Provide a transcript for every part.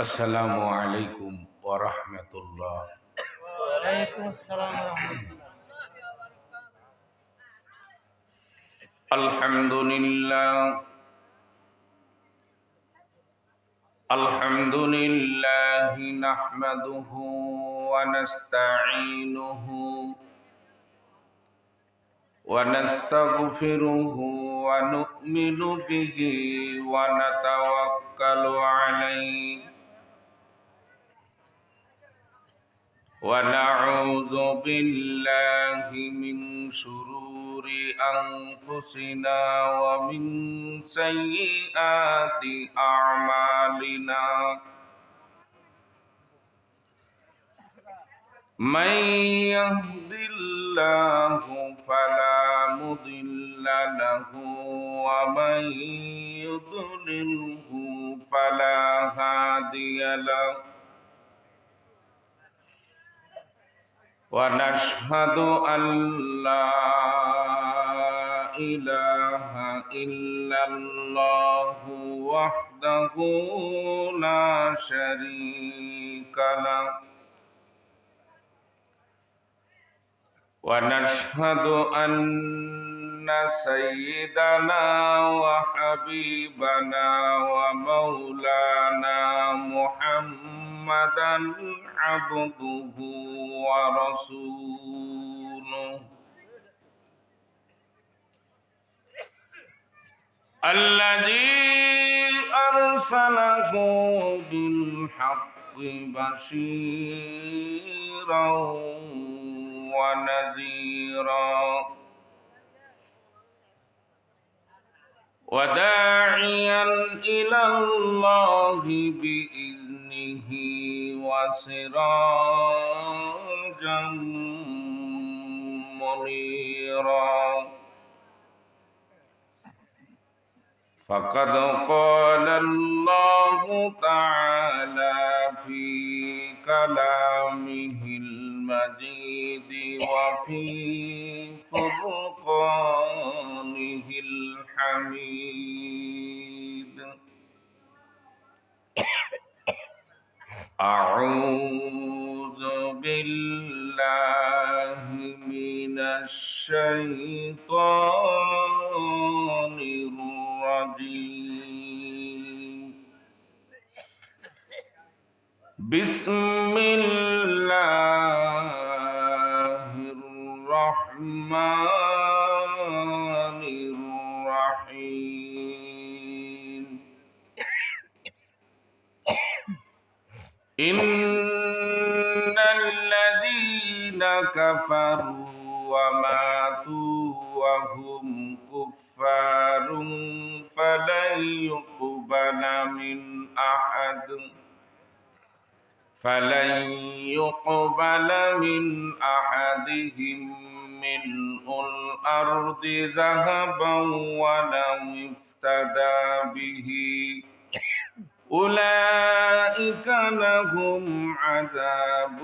আসসালামু আলাইকুম ওয়া রাহমাতুল্লাহ। ওয়ালাইকুম আসসালাম ওয়া রাহমাতুল্লাহ। আলহামদুলিল্লাহ নাহমাদুহু ওয়া নাস্তাঈনুহু ওয়া নাস্তাগফিরুহু ওয়া নু'মিনু বিহি ওয়া নাতাওয়াক্কালু আলাইহি ونعوذ بالله من شرور أنفسنا ومن سيئات أعمالنا من يهد الله فلا مضل له ومن يضلله فلا هادي له ونشهد أن لا إله إلا الله وحده لا شريك له ونشهد أن سيدنا وحبيبنا ومولانا محمدا عبده ورسوله الذي أرسله بالحق بشيرا ونذيرا وداعيا إلى الله بإذنه وسراجا منيرا فقد قال الله تعالى في كلامه المجيد وفي فرقانه الحميد أعوذ بالله من الشيطان الرجيم بسم الله الرحمن الرحيم إن الذين كفروا وماتوا وهم كفار فلن يقبل من أحدهم ملء الأرض ذهبا ولو افتدى به أولئك لهم عذاب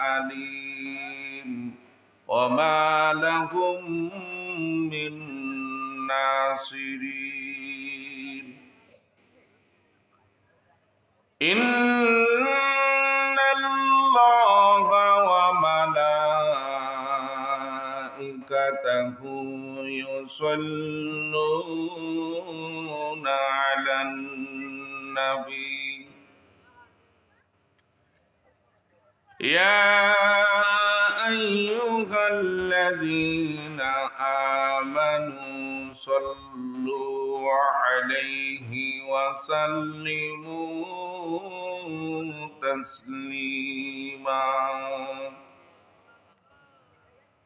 أليم وما لهم من ناصرين إن الله وملائكته يصلون على النبي يا أيها الذين آمنوا صلوا عليه وسلموا تسليما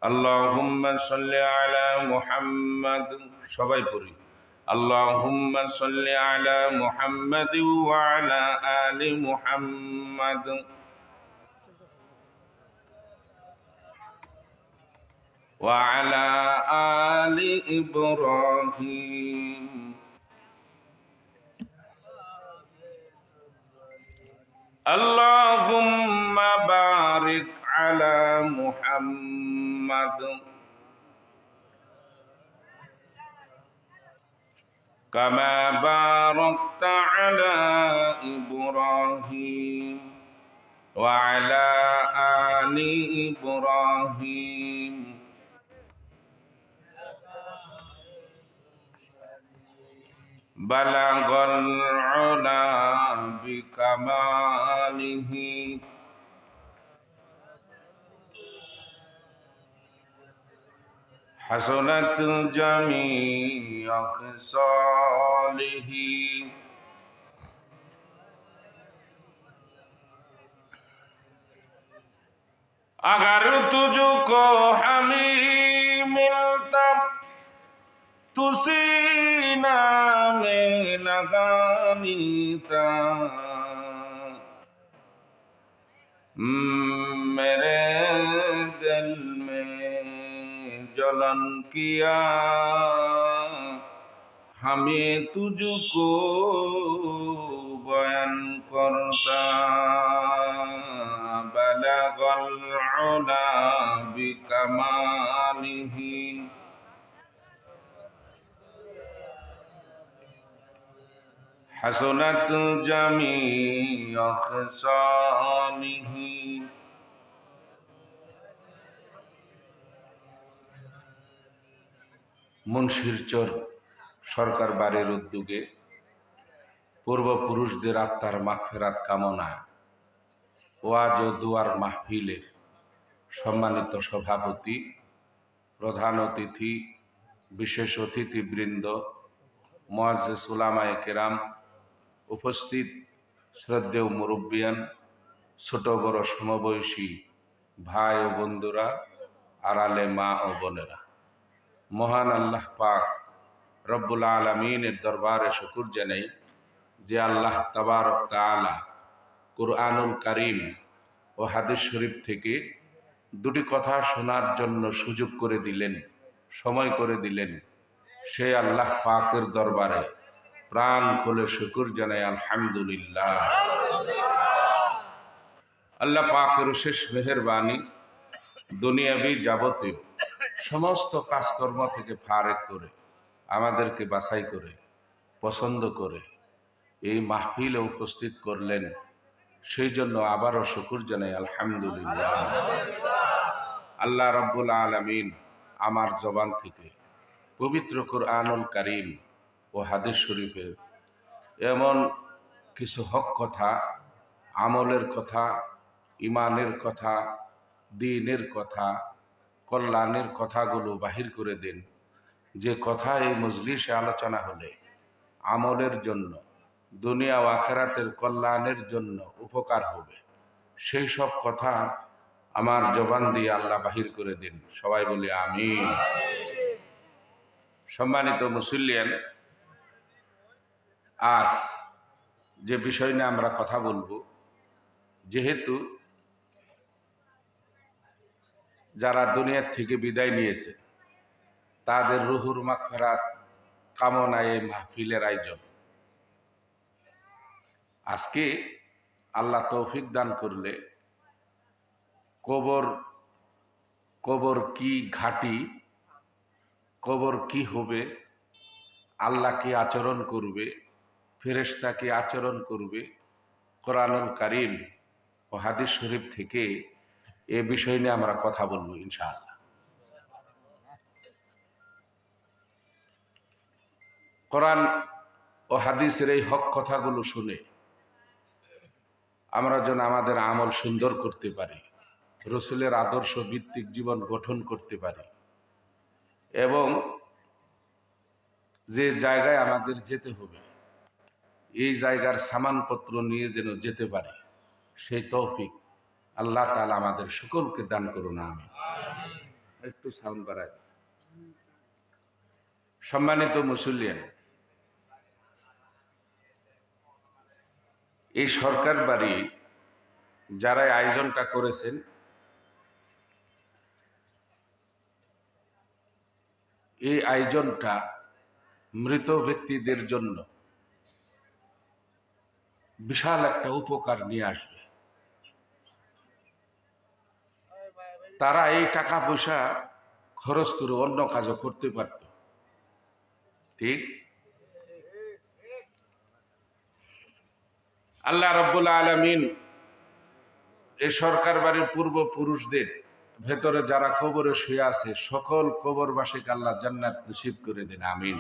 اللهم صل على محمد সবাই পড়ি اللهم صل على محمد وعلى آل محمد وعلى آل إبراهيم اللهم بارك على محمد كما باركت على إبراهيم وعلى آل إبراهيم بلغ العلا بكماله حسنت جميع خصاله अगर तुझको हमें मिलता तो सीना में लगानीता मेरे दिल में जलन किया हमें तुझको बयान करता बलगल उला बिकमालिही हसनत जमीअ खसालिही। মুন্সিরচর সরকার বাড়ির উদ্যোগে পূর্বপুরুষদের আত্মার মাগফিরাত কামনায় ওয়াজ ও দুয়ার মাহফিলের সম্মানিত সভাপতি, প্রধান অতিথি, বিশেষ অতিথিবৃন্দ, মুআজ্জিজ উলামায়ে কেরাম, উপস্থিত শ্রদ্ধেয় মুরব্বিয়ান, ছোট বড় সমবয়সী ভাই ও বন্ধুরা, আড়ালে মা ও বোনেরা, মহান আল্লাহ পাক রব্বুল আলামিনের দরবারে শুকর জানাই যে আল্লাহ তাবারক তাআলা কুরআনুল কারীম ও হাদিস শরীফ থেকে দুটি কথা শোনার জন্য সুযোগ করে দিলেন, সময় করে দিলেন। সেই আল্লাহ পাকের দরবারে প্রাণ খুলে শুকর জানাই আলহামদুলিল্লাহ। আল্লাহ পাকের শেষ মেহেরবানি, দুনিয়াবি যাবতীয় সমস্ত কাজকর্ম থেকে ফারেক করে আমাদেরকে বাছাই করে পছন্দ করে এই মাহফিলে উপস্থিত করলেন, সেই জন্য আবারও শুকর জানাই আলহামদুলিল্লাহ। আল্লাহ রাব্বুল আলামিন আমার জবান থেকে পবিত্র কুরআনুল কারীম ও হাদিস শরীফে এমন কিছু হক কথা, আমলের কথা, ইমানের কথা, দ্বীনের কথা, কল্যাণের কথাগুলো বাহির করে দেন, যে কথা এই মজলিসে আলোচনা হলে আমলের জন্য, দুনিয়া ও আখিরাতের কল্যাণের জন্য উপকার হবে, সেই সব কথা আমার জবান দিয়ে আল্লাহ বাহির করে দিন। সবাই বলি আমিন। সম্মানিত মুসল্লিয়ান, আজ যে বিষয় নিয়ে আমরা কথা বলবো, যেহেতু যারা দুনিয়ার থেকে বিদায় নিয়েছে তাদের রুহুর মাগফিরাত কামনায় এই মাহফিলের আয়োজন। আজকে আল্লাহ তৌফিক দান করলে কবর কি ঘাটি, কবর কি হবে, আল্লাহ কি আচরণ করবে, ফেরেশতা কি আচরণ করবে, কোরআনুল কারীম ও হাদিস শরীফ থেকে এ বিষয় নিয়ে আমরা কথা বলবো ইনশাআল্লাহ। কোরআন ও হাদিসের এই হক কথাগুলো শুনে আমরা যেন আমাদের আমল সুন্দর করতে পারি, রসুলের আদর্শ ভিত্তিক জীবন গঠন করতে পারি, এবং যে জায়গায় আমাদের যেতে হবে এই জায়গার সামানপত্র নিয়ে যেন যেতে পারি, সেই তৌফিক আল্লাহ তাআলা আমাদের সকলকে দান করুন আমিন। একটু সাউন্ড বাড়াই। সম্মানিত মুসল্লিয়ান, এই সরকার বাড়ি যারা আয়োজনটা করেছেন, এই আয়োজনটা মৃত ব্যক্তিদের জন্য বিশাল একটা উপকার নিয়ে আসবে। তারা এই টাকা পয়সা খরচ করে অন্য কাজও করতে পারত, ঠিক? আল্লাহ রাব্বুল আলামিন এই সরকার বাড়ির পূর্বপুরুষদের ভেতরে যারা কবরে শুয়ে আছে সকল কবরবাসীকে আল্লাহ জান্নাত নসিব করে দেন, আমিন।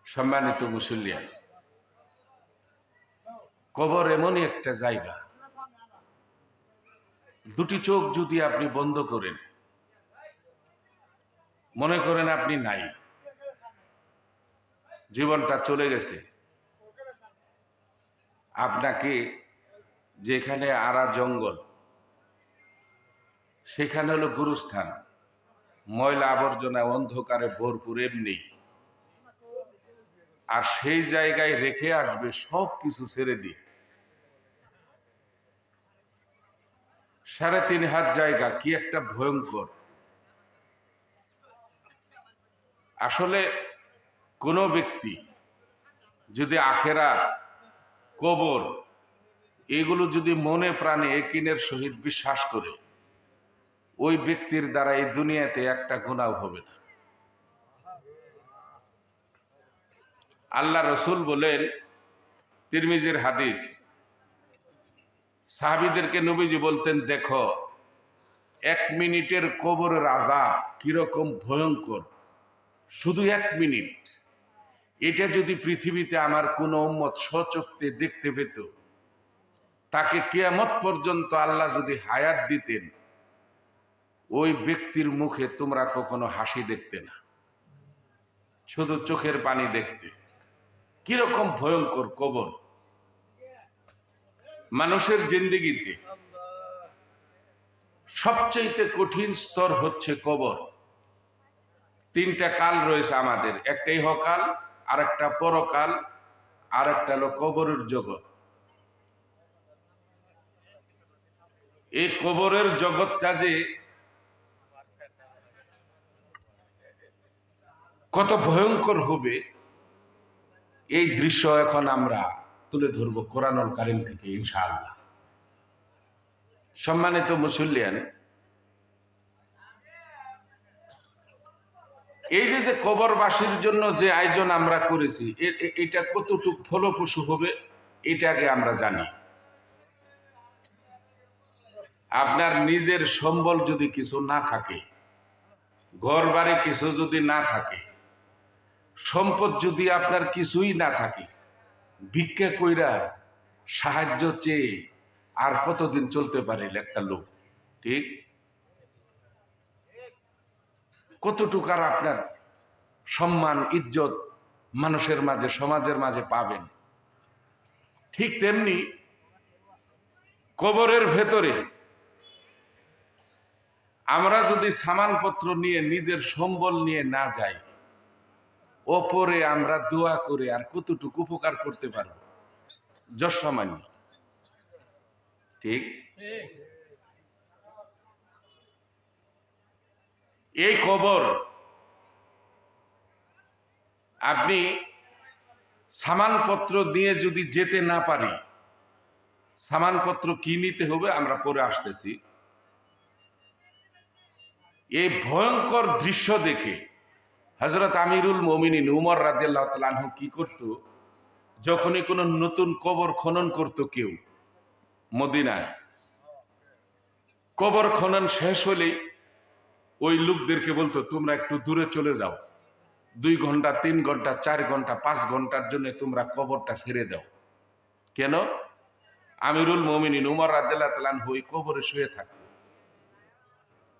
সম্মানিত মুসল্লিয়ান, কবর এমনই একটা জায়গা, দুটি চোখ যদি আপনি বন্ধ করেন, মনে করেন আপনি নাই, জীবনটা চলে গেছে, আপনাকে যেখানে আরা জঙ্গল সেখানে হলো গুরুস্থান, ময়লা আবর্জনা অন্ধকারে ভরপুর এমনি, আর সেই জায়গায় রেখে আসবে সব কিছু ছেড়ে দিয়ে। ৩.৫ হাত জায়গা, কি একটা ভয়ঙ্কর। আসলে কোনো ব্যক্তি যদি আখেরাত, কবর এগুলো যদি মনে প্রাণে একিনের সহিত বিশ্বাস করে, ওই ব্যক্তির দ্বারা এই দুনিয়াতে একটা গুনাহ হবে না। আল্লাহ রসুল বলেন, তিরমিজির হাদিস, সাহাবীদেরকে নবীজি বলতেন, দেখো 1 মিনিটের কবরের আযাব কিরকম ভয়ঙ্কর, শুধু 1 মিনিট। এটা যদি পৃথিবীতে আমার কোনো উম্মত স্বচক্ষে দেখতে পেত, তাকে কিয়ামত পর্যন্ত আল্লাহ যদি হায়াত দিতেন, ওই ব্যক্তির মুখে তোমরা কখনো হাসি দেখতে না, শুধু চোখের পানি দেখতে। কিরকম ভয়ঙ্কর কবর। মানুষের জিন্দেগিতে সবচেয়ে কঠিন স্তর হচ্ছে কবর। 3টা কাল রয়েছে আমাদের, একটা ইহকাল, আর একটা পরকাল, আর একটা হলো কবরের জগৎ। এই কবরের জগৎটা যে কত ভয়ঙ্কর হবে, এই দৃশ্য এখন আমরা তুলে ধরব কোরআনুল কারীম থেকে ইনশাআল্লাহ। সম্মানিত মুসল্লিয়ান, এই যে কবরবাসীর জন্য যে আয়োজন আমরা করেছি, এটা কতটুকু ফলপ্রসূ হবে এটাকে আমরা জানি। আপনার নিজের সম্বল যদি কিছু না থাকে, ঘর বাড়ি কিছু যদি না থাকে, সম্পদ যদি আপনার কিছুই না থাকে, ভিক্ষা কইরা সাহায্য চেয়ে আর কতদিন চলতে পারে একটা লোক, ঠিক? কতটুকু আর আপনার সম্মান ইজ্জত মানুষের মাঝে, সমাজের মাঝে পাবেন? ঠিক তেমনি কবরের ভেতরে আমরা যদি সামানপত্র নিয়ে, নিজের সম্বল নিয়ে না যাই, ওপরে আমরা দোয়া করে আর কতটুকু উপকার করতে পারব? যৎসামান্য, ঠিক? এই কবর আপনি সামানপত্র দিয়ে যদি যেতে না পারি, সামানপত্র কি নিতে হবে আমরা পরে আসতেছি। এই ভয়ঙ্কর দৃশ্য দেখে হযরত আমিরুল মুমিনিন উমর রাদিয়াল্লাহু তাআলা আনহু কি করত, যখনই কোনো নতুন কবর খনন করত কেউ মদিনায়, কবর খনন শেষ হলেই ওই লোকদেরকে বলতো, তোমরা একটু দূরে চলে যাও, 2 ঘন্টা 3 ঘন্টা 4 ঘন্টা 5 ঘন্টার জন্য তোমরা কবরটা ছেড়ে দাও। কেন? আমিরুল মুমিনিন উমর রাদিয়াল্লাহু তাআলা আনহু ওই কবরে শুয়ে থাকত,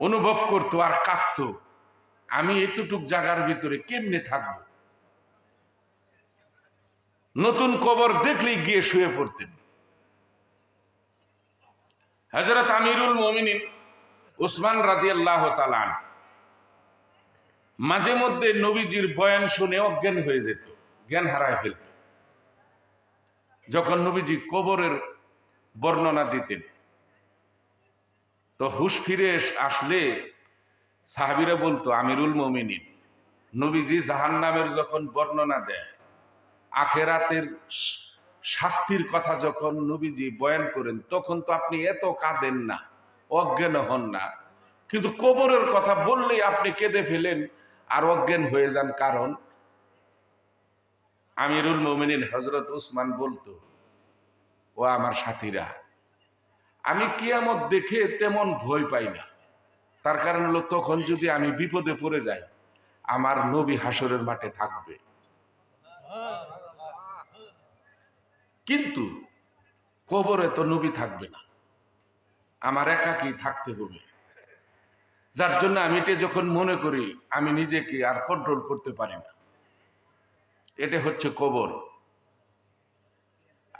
অনুভব করতো আর কাঁদতো, আমি এতটুক জায়গার ভিতরে কেমনে থাকব? নতুন কবর দেখলেই গিয়ে শুয়ে পড়তেন। হযরত আমিরুল মুমিনিন উসমান রাদিয়াল্লাহু তাআলা আনহু মাঝে মধ্যে নবীজির বয়ান শুনে অজ্ঞান হয়ে যেত, জ্ঞান হারায় ফেলত। যখন নবীজি কবরের বর্ণনা দিতেন, তো হুশ ফিরে আসলে সাহাবীরা বলতো, আমিরুল মুমিনিন নবীজি জাহান্নামের যখন বর্ণনা দেয়, আখেরাতের শাস্তির কথা যখন নবীজি বয়ান করেন, তখন তো আপনি এত কাঁদেন না, অজ্ঞান হন না, কিন্তু কবরের কথা বললেই আপনি কেঁদে ফেলেন আর অজ্ঞান হয়ে যান। কারণ আমিরুল মুমিনিন হযরত উসমান বলতো, ও আমার সাথীরা, আমি কিয়ামত দেখে তেমন ভয় পাই না। তার কারণ হলো, তখন যদি আমি বিপদে পড়ে যাই, আমার নবী হাসরের মাঠে থাকবে। কিন্তু কবরে তো নবী থাকবে না, আমার একাকী থাকতে হবে। যার জন্য আমি এটা যখন মনে করি, আমি নিজেকে আর কন্ট্রোল করতে পারি না। এটা হচ্ছে কবর।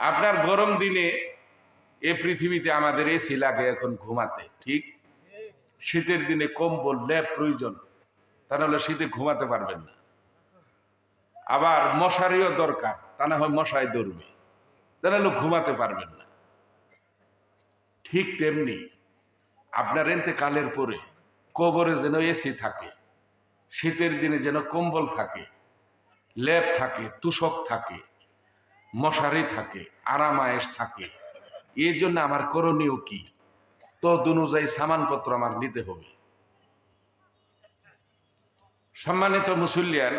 আপনার গরম দিনে এ পৃথিবীতে আমাদের এসি লাগে এখন ঘুমাতে, ঠিক? শীতের দিনে কম্বল লেপ প্রয়োজন, তা নাহলে শীতে ঘুমাতে পারবেন না। আবার মশারিও দরকার, তা না হয় মশায় ধরবে, তা নাহলে ঘুমাতে পারবেন না। ঠিক তেমনি আপনার ইন্তেকালের পরে কবরে যেন এসি থাকে, শীতের দিনে যেন কম্বল থাকে, লেপ থাকে, তুষক থাকে, মশারি থাকে, আরামায়েশ থাকে। এই জন্য আমার করণীয় কি? তদ অনুযায়ী সামানপত্র আমার নিতে হবে। সম্মানিত মুসল্লিয়ান,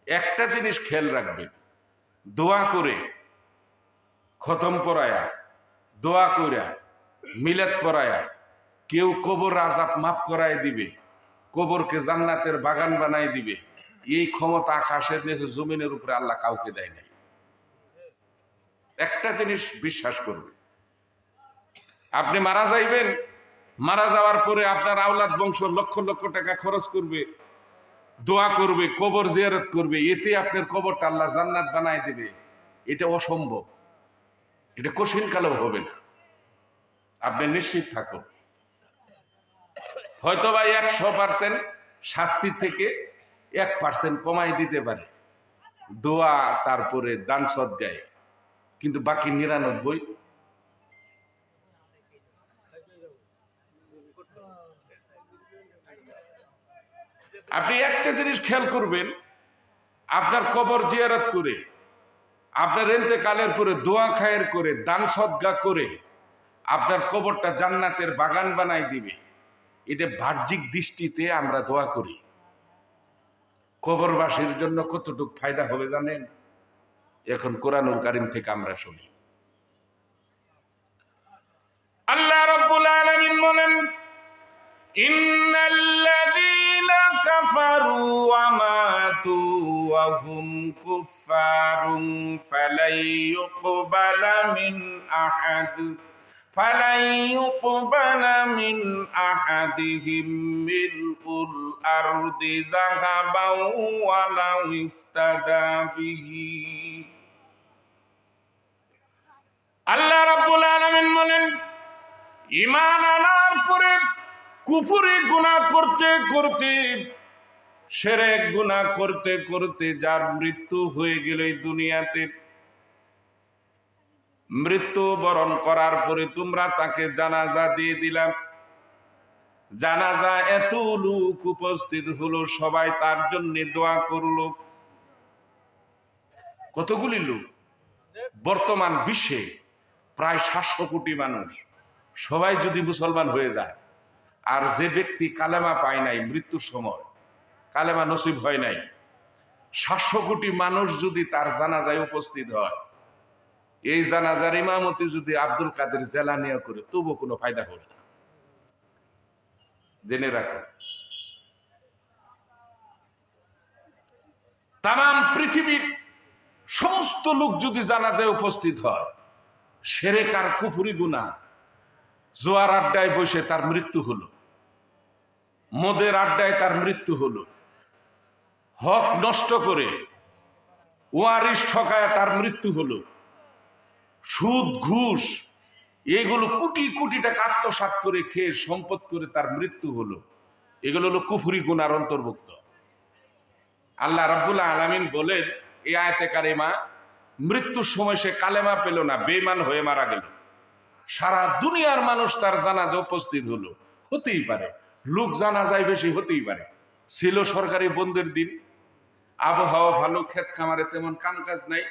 একটা জিনিস খেয়াল রাখবেন, দোয়া করে খতম পড়ায়া, দোয়া কইরা, মিলাদ পড়ায়া কেউ কবর আযাব মাফ করায় দিবে, কবরকে জান্নাতের বাগান বানায় দিবে, এই ক্ষমতা আকাশের নিচে জমিনের উপরে আল্লাহ কাউকে দেয় নাই। একটা জিনিস বিশ্বাস করবে, আপনি মারা যাইবেন, মারা যাওয়ার পরে আপনার আওলাদ বংশ লক্ষ লক্ষ টাকা খরচ করবে, দোয়া করবে, কবর জিয়ারত করবে, এতে আপনার কবরটা আল্লাহ জান্নাত বানায় দিবে, এটা অসম্ভব। এটা কঠিন কালেও হবে না, আপনি নিশ্চিত থাকুন। হয়তো বা 100% শাস্তি থেকে 1% কমাই দিতে পারে দোয়া, তারপরে দান সদকায়, কিন্তু বাকি 99 আপনি একটা জিনিস খেয়াল করবেন, আপনার কবর জিয়ারত করে, আপনার ইন্তেকালের পরে দোয়া খায়ের করে, দান সদকা করে আপনার কবরটা জান্নাতের বাগান বানাই দিবে। এটা বাহ্যিক দৃষ্টিতে আমরা দোয়া করি, কবরবাসীর জন্য কতটুকু ফায়দা হবে জানেন? এখন কোরআনুল কারীম থেকে আমরা শুনি। আল্লাহ রাব্বুল আলামিন বলেন, ইন্নাল্লাযীনা কাফারু ওয়া মাতু ওয়া হুম কুফফারুন ফালাই ইউকবালা মিন আহাদিহিম মিলউল আরদি যাহাবাও ওয়া লাউ ইফতাদা বিহি। আল্লাহ রাব্বুল আলামিন বলেন, ঈমান আনার পরে কুফরি গুনাহ করতে করতে, শিরক গুনাহ করতে করতে যার মৃত্যু হয়ে গেল এই দুনিয়াতে, মৃত্যু বরণ করার পরে তোমরা তাকে জানাজা দিয়ে দিলাম, জানাজা এত লোক উপস্থিত হলো, সবাই তার জন্য দোয়া করলো। কতগুলি লোক? বর্তমান বিশ্বে প্রায় 700 কোটি মানুষ, সবাই যদি মুসলমান হয়ে যায়, আর যে ব্যক্তি কালেমা পায় নাই, মৃত্যুর সময় কালেমা নসিব হয় নাই, 700 কোটি মানুষ যদি তার জানাজায় উপস্থিত হয়, এই জানাজার ইমামতি যদি আব্দুল কাদের জেলানিয়া করে, তবু কোনো ফায়দা হবে না। জেনে রাখো, তাম পৃথিবীর সমস্ত লোক যদি জানাজায় উপস্থিত হয়, শিরক আর কুফরি গুনাহ, জোয়ার আড্ডায় বসে তার মৃত্যু হলো, মদের আড্ডায় তার মৃত্যু হলো, হক নষ্ট করে ওয়ারিশ ঠকায় তার মৃত্যু হলো, সুদ ঘুষ এগুলো কোটি কোটি টাকা আত্মসাৎ করে খেয়ে সম্পদ করে তার মৃত্যু হলো, এগুলো হলো কুফরি গুনার অন্তর্ভুক্ত। আল্লাহ রাব্বুল আলামিন বলেন এই আয়াতে কারিমা, মৃত্যুর সময় সে কালেমা পেল না, বেঈমান হয়ে মারা গেল, সারা দুনিয়ার মানুষ তার জানাজা উপস্থিত হলো। হতেই পারে লোক জানাজায় বেশি, হতেই পারে ছিল সরকারি বন্ধের দিন, আবহাওয়া ভালো, ক্ষেত খামারে তেমন কাম কাজ নাই,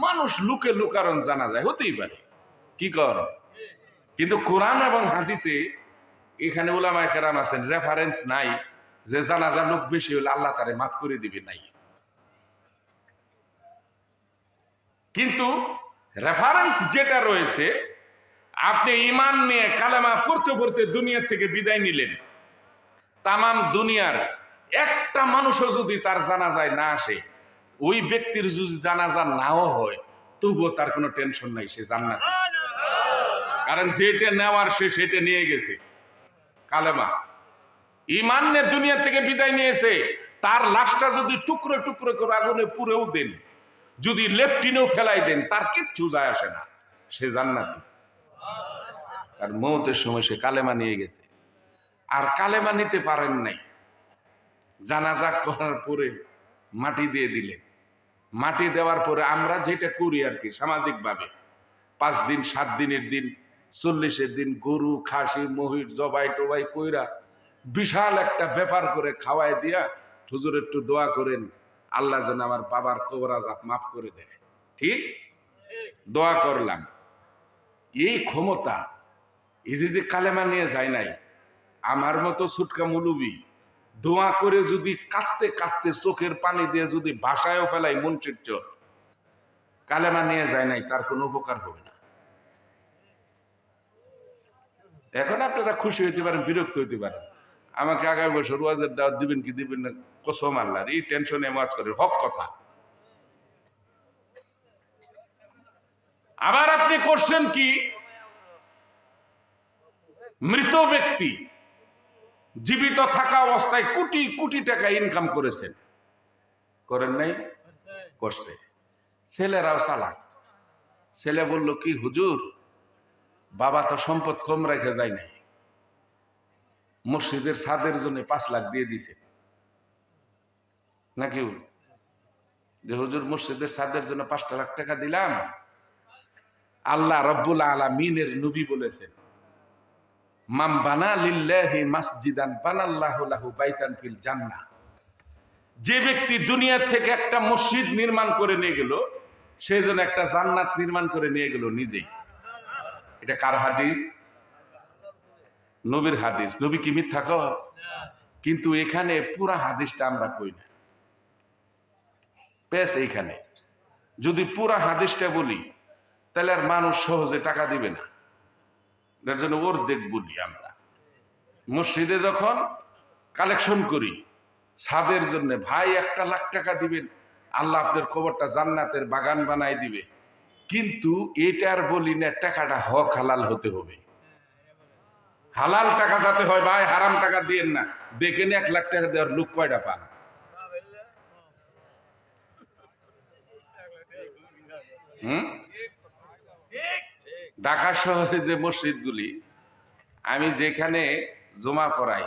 মানুষ লুকে লুকারণ জানা যায়, হতেই পারে, কি কর। কিন্তু কোরআন এবং হাদিসে এখানে উলামায়ে কেরাম আছেন, রেফারেন্স নাই যে জানাজা লোক বেশি হলে আল্লাহ তারে মাফ করে দিবে, নাই। কিন্তু রেফারেন্স যেটা রয়েছে, আপনি ঈমান নিয়ে কালেমা পড়তে পড়তে দুনিয়া থেকে বিদায় নিলেন, তামাম দুনিয়ার একটা মানুষও যদি তার জানাজায় না আসে, ওই ব্যক্তির যদি জানাজা নাও হয়, তবুও তার কোনো টেনশন নাই, সে জান্নাতে। কারণ যেটা নেওয়ার সে সেটা নিয়ে গেছে, কালেমা ঈমান নিয়ে দুনিয়া থেকে বিদায় নিয়েছে। তার লাশটা যদি টুকরো টুকরো করে আগুনে পুড়েও দেন, যদি লেফটিনেও ফেলাই দেন, তার কিচ্ছু যায় আসে না, সে জান্নাতি। আর মৌতের সময় সে কালেমা নিয়ে গেছে। আর কালেমা নিতে পারেন নাই, জানাজা করার পরে মাটি দিয়ে দিলেন। মাটি দেওয়ার পরে আমরা যেটা করি আর কি সামাজিকভাবে, 5 দিন 7 দিনের দিন 40-এর দিন গরু খাসি মহিষ জবাই টবাই কইরা বিশাল একটা ব্যাপার করে খাওয়াই দিয়া, হুজুর একটু দোয়া করেন আল্লাহ যেন আমার বাবার কবর আযাব মাফ করে দেয়। ঠিক, দোয়া করলাম। এই ক্ষমতা এই যে কালেমা নিয়ে যায় নাই, আমার মতো ছুটকা মুলুবি দোয়া করে যদি কাঁদতে কাঁদতে চোখের পানি দিয়ে যদি ভাষায়ও ফেলাই মনচির চোর, কালেমা নিয়ে যায় নাই, তার কোনো উপকার হবে না। এখন আপনারা খুশি হইতে পারেন, বিরক্ত হইতে পারেন, আমাকে আগামী বছর ওয়াজের দাওয়াত দিবেন কি দিবেন না, কসম আল্লাহর, এই টেনশনে ওয়াজ করে, হক কথা। আবার আপনি করছেন কি, মৃত ব্যক্তি জীবিত থাকা অবস্থায় কোটি কোটি টাকা ইনকাম করেছেন, করেন নাই? করছে। ছেলেরাও চালাক। ছেলে বলল কি, হুজুর বাবা তো সম্পদ কম রেখে যায় নাই, মসজিদের ছাদের জন্য 5 লাখ দিয়ে দিছে নাকি, যে হুজুর মসজিদের ছাদের জন্য 5 লাখ টাকা দিলাম। আল্লাহ রব্বুল আলামিনের নবী বলেছেন, মান বানা লিল্লাহি মাসজিদান বানাল্লাহু লাহু বাইতান ফিল জান্নাহ। যে ব্যক্তি দুনিয়া থেকে একটা মসজিদ নির্মাণ করে নিয়ে গেল, সে যেন একটা জান্নাত নির্মাণ করে নিয়ে গেল নিজেই। এটা কার হাদিস? নবীর হাদিস। নবী কি মিথ্যা কয়? কিন্তু এখানে পুরা হাদিসটা আমরা কই না, পেস এইখানে যদি পুরা হাদিসটা বলি, তাহলে আর মানুষ সহজে টাকা দিবে না। যার জন্য অর্ধেক বলি আমরা। মসজিদে যখন কালেকশন করি ছাদের জন্য, ভাই 1 লাখ টাকা দিবেন, আল্লাহ আপনার কবরটা জান্নাতের বাগান বানাই দিবে, কিন্তু এটার বলি না টাকাটা হক হালাল হতে হবে। হালাল টাকা যাতে হয়, ভাই হারাম টাকা দিয়েন না। দেখেন 1 লাখ টাকা দেওয়ার লোক কয়টা পান? ঢাকা শহরে যে মসজিদগুলি আমি যেখানে জমা পড়াই,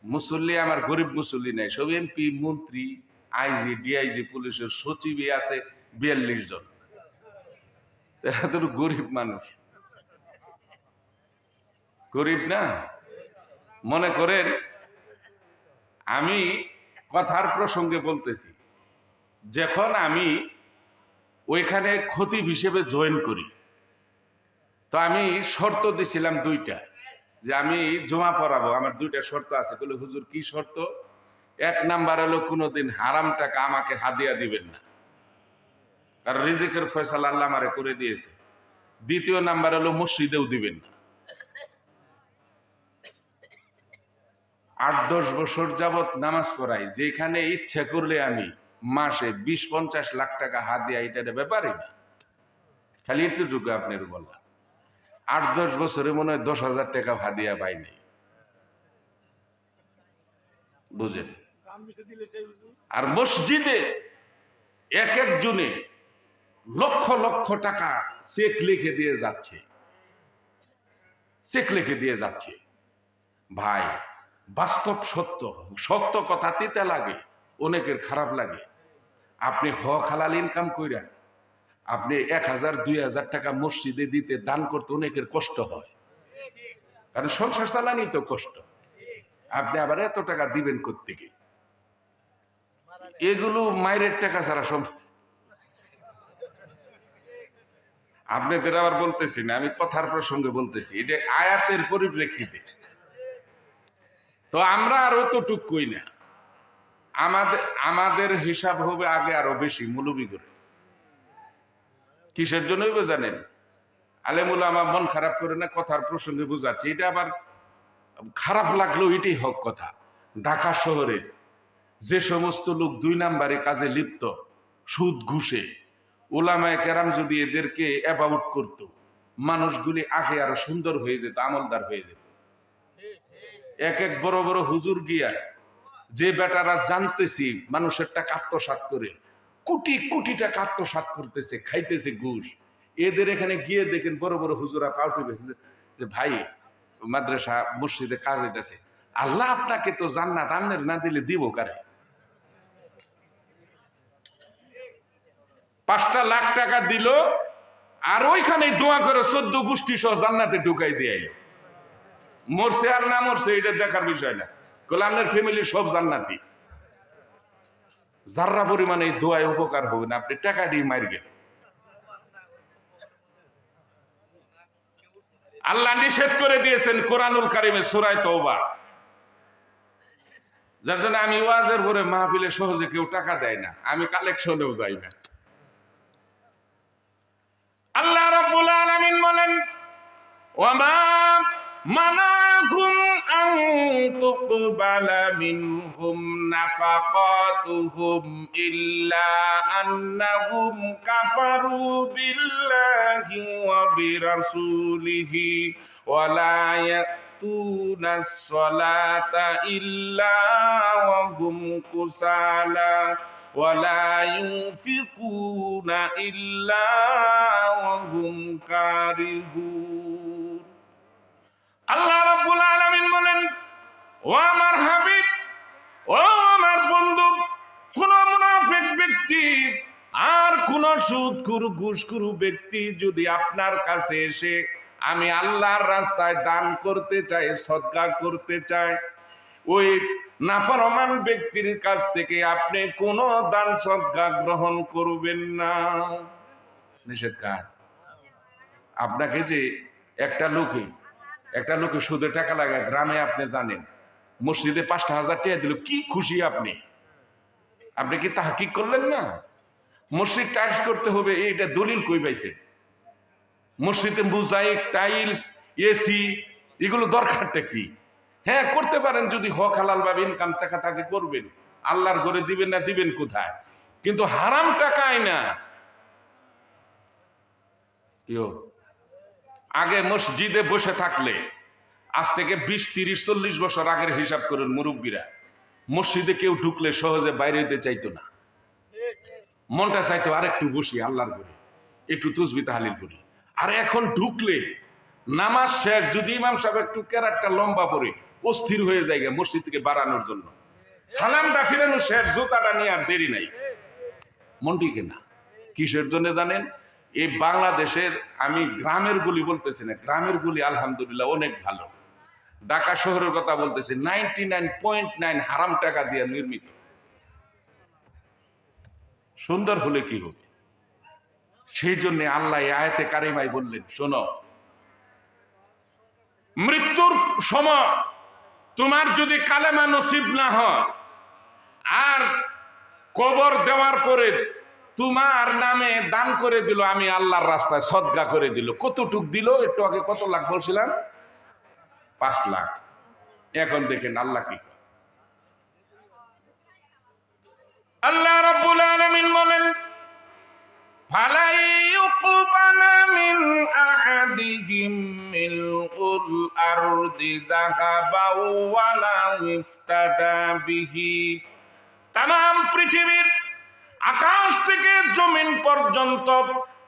মুসল্লি আমার গরিব মুসল্লি নাই, সব এমপি মন্ত্রী আইজি ডিআইজি পুলিশের সচিবই আছে 42 জন। এরা তো গরিব মানুষ, গরিব না। মনে করেন আমি কথার প্রসঙ্গে বলতেছি, যখন আমি ওইখানে খতিব হিসেবে জয়েন করি, তো আমি শর্ত দিছিলাম 2টা, যে আমি জমা পড়াবো, আমার 2টা শর্ত আছে। বলে হুজুর কি শর্ত? 1 নাম্বার হলো কোনোদিন হারাম টাকা আমাকে হাদিয়া দিবেন না, কারণ রিজিকের ফয়সালা আল্লাহ আমারে করে দিয়েছে। 2য় নাম্বার হলো মসজিদেও দিবেন না। 8-10 বছর যাবত নামাজ পড়াই, যেখানে ইচ্ছা করলে আমি মাসে 20-50 লাখ টাকা হাদিয়া, এটার ব্যাপারই না। খালি এতটুকু আপনার বললাম, 8-10 বছরে মনে হয় 10,000 টাকা হাদিয়া পাই নাই, বুঝেন। আর মসজিদে এক একজনে লক্ষ লক্ষ টাকা চেক লিখে দিয়ে যাচ্ছে, চেক লিখে দিয়ে যাচ্ছে। ভাই বাস্তব সত্য, সত্য কথা তিতা লাগে, অনেকের খারাপ লাগে। আপনি হক হালাল ইনকাম কইরা আপনি 1,000-2,000 টাকা মসজিদে দিতে, দান করতে অনেকের কষ্ট হয়, কারণ সংসার চালানি তো কষ্ট। আপনি আবার এত টাকা দিবেন কোত্থেকে? এগুলো মায়ের টাকা ছাড়া সম্ভব। আপনাদের আবার বলতেছি না, আমি কথার প্রসঙ্গে বলতেছি, এটা আয়াতের পরিপ্রেক্ষিতে। তো আমরা আর অতটুক কই না, আমাদের হিসাব হবে আগে আরো বেশি মৌলবি করে। কিসের জন্য হইব জানেন? আলেমুল আমার মন খারাপ করে না, কথার প্রসঙ্গে বুঝাচ্ছে। এটা আবার খারাপ লাগলেও এটাই হক কথা। ঢাকা শহরে যে সমস্ত লোক 2 নাম্বারে কাজে লিপ্ত, সুদ ঘুষে, ওলামায়ে কেরাম যদি এদেরকে অ্যাবাউট করত, মানুষগুলি আগে আরো সুন্দর হয়ে যেত, আমলদার হয়ে যেত। এক এক বড় বড় হুজুর গিয়া যে বেটারা জানতেছি মানুষের টাকা আত্মসাৎ করে কোটি কোটি টাকা আত্মসাৎ করতেছে, খাইতেছে ঘুষ, এদের এখানে গিয়ে দেখেন বড় বড় হুজুরা পাউটিবে যে ভাই মাদ্রাসা মসজিদে কাজ হইতেছে, আল্লাহ আপনাকে তো জান্নাত আমনের না দিলে দিব কারে? 5টা লাখ টাকা দিল আর ওইখানে দোয়া করে 14 গোষ্ঠী সহ জান্নাতে ঢুকাই দিয়ে এলো। মরছে আর না মরছে এটা দেখার বিষয় না, বলে আপনার ফ্যামিলি সব জান্নাতি। যার্রা পরিমাণে এই দোয়ায় উপকার হবে না, আপনি টাকা দিয়ে মার গেল। আল্লাহ নিষেধ করে দিয়েছেন কোরআনুল কারিমে সূরা তাওবা, যার জন্য আমি ওয়াজের পরে মাহফিলে সহজে কেউ টাকা দেয় না, আমি কালেকশনেও যাই না। আল্লাহ রাব্বুল আলামিন বলেন, ওয়ামা মানাকুম আন তুকবালা মিনহুম নাফাকাতুহুম ইল্লা আন্নাহুম কাফারু বিল্লাহি ওয়া বিরাসূলিহি ওয়া লা ইয়াতুনাস সালাতা ইল্লা ওয়া হুম কুসালা ওয়া লা ইউনফিকুনা ইল্লা ওয়া হুম কারিহুন। আল্লাহ রাব্বুল আলামিন বলেন, ও আমার হাবিব, ও আমার বন্ধু, কোন মুনাফিক ব্যক্তি আর কোন সুদখোর ঘুষখোর ব্যক্তি যদি আপনার কাছে এসে আমি আল্লাহর রাস্তায় দান করতে চাই, সদকা করতে চাই, ওই নাফরমান ব্যক্তির কাছ থেকে আপনি কোন দান সদকা গ্রহণ করবেন না। নিষেধ কার? আপনাকে যে একটা লোকে সুদে টাকা লাগায়, গ্রামে আপনি জানেন মসজিদে 5,000 টাকা দিল, কি খুশি আপনি কি তাহকিক করলেন না? মসজিদ টাইলস করতে হবে, এইটা দলিল কই পাইছে? মসজিদে মোজাইক, টাইলস, এসি এগুলো দরকারটা কি? হ্যাঁ করতে পারেন, যদি হক হালাল ভাবে ইনকাম টাকা থাকে করবেন, আল্লাহর ঘরে দিবেন না, দিবেন কোথায়? কিন্তু হারাম টাকায় না। কেউ আগে মসজিদে বসে থাকলে, আজ থেকে 20, 30, 40 বছর আগের হিসাব করেন, মুরব্বীরা মসজিদে কেউ ঢুকলে সহজে বাইরে হইতে চাইতো না, মনটা চাইতো আর একটু বসি আল্লাহর ঘরে, একটু তাসবিহ তাহলিল করি। আর এখন ঢুকলে নামাজ শেষ, যদি ইমাম সাহেব একটু কেরাটটা লম্বা পড়ে অস্থির হয়ে যায় মসজিদ থেকে বাড়ানোর জন্য, সালামটা ফিরানো শেষ, জুতাটা নিয়ে আর দেরি নাই, মন টিকে না। কিসের জন্য জানেন? এই বাংলাদেশের, আমি গ্রামের গুলি বলতেছি না, গ্রামের গুলি আলহামদুলিল্লাহ অনেক ভালো, ঢাকা শহরের কথা বলতেছি, 99.9 হারাম টাকা দিয়ে নির্মিত। সুন্দর হলে কি হবে? সেই জন্য আল্লাহ আয়াতে কারিমায় বললেন, শোনো, মৃত্যুর সময় তোমার যদি কালেমা নসিব না হয় আর কবর দেওয়ার পরে তোমার নামে দান করে দিল, আমি আল্লাহর রাস্তায় সদকা করে দিল, কতটুক দিল? একটু আগে কত লাখ বলছিলাম? 5 লাখ। এখন দেখেন আল্লাহ কি। আল্লাহ রাব্বুল আলামিন বলেন, ফালা ইউকবালা মিন আহাদিহিম মিলউল আরদি যাহাবাও ওয়ালা ইফতাদা বিহি। তাম পৃথিবীর আকাশ থেকে জমিন পর্যন্ত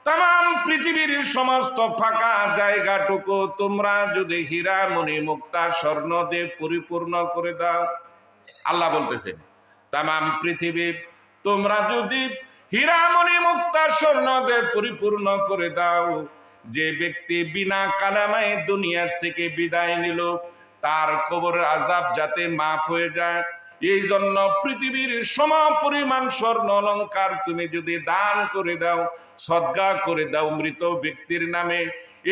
তাম পৃথিবীর সমস্ত ফাঁকা জায়গাটুকু তোমরা যদি হীরা মণি মুক্তা স্বর্ণ দিয়ে পরিপূর্ণ করে দাও, আল্লাহ বলতেছেন তাম পৃথিবী তোমরা যদি হীরা মণি মুক্তা স্বর্ণ দিয়ে পরিপূর্ণ করে দাও, যে ব্যক্তি বিনা কালেমায় দুনিয়া থেকে বিদায় নিল, তার কবরের আযাব যাতে মাফ হয়ে যায়, এই জন্য পৃথিবীর সম পরিমাণ স্বর্ণ অলংকার তুমি যদি দান করে দাও, সদকা করে দাও মৃত ব্যক্তির নামে,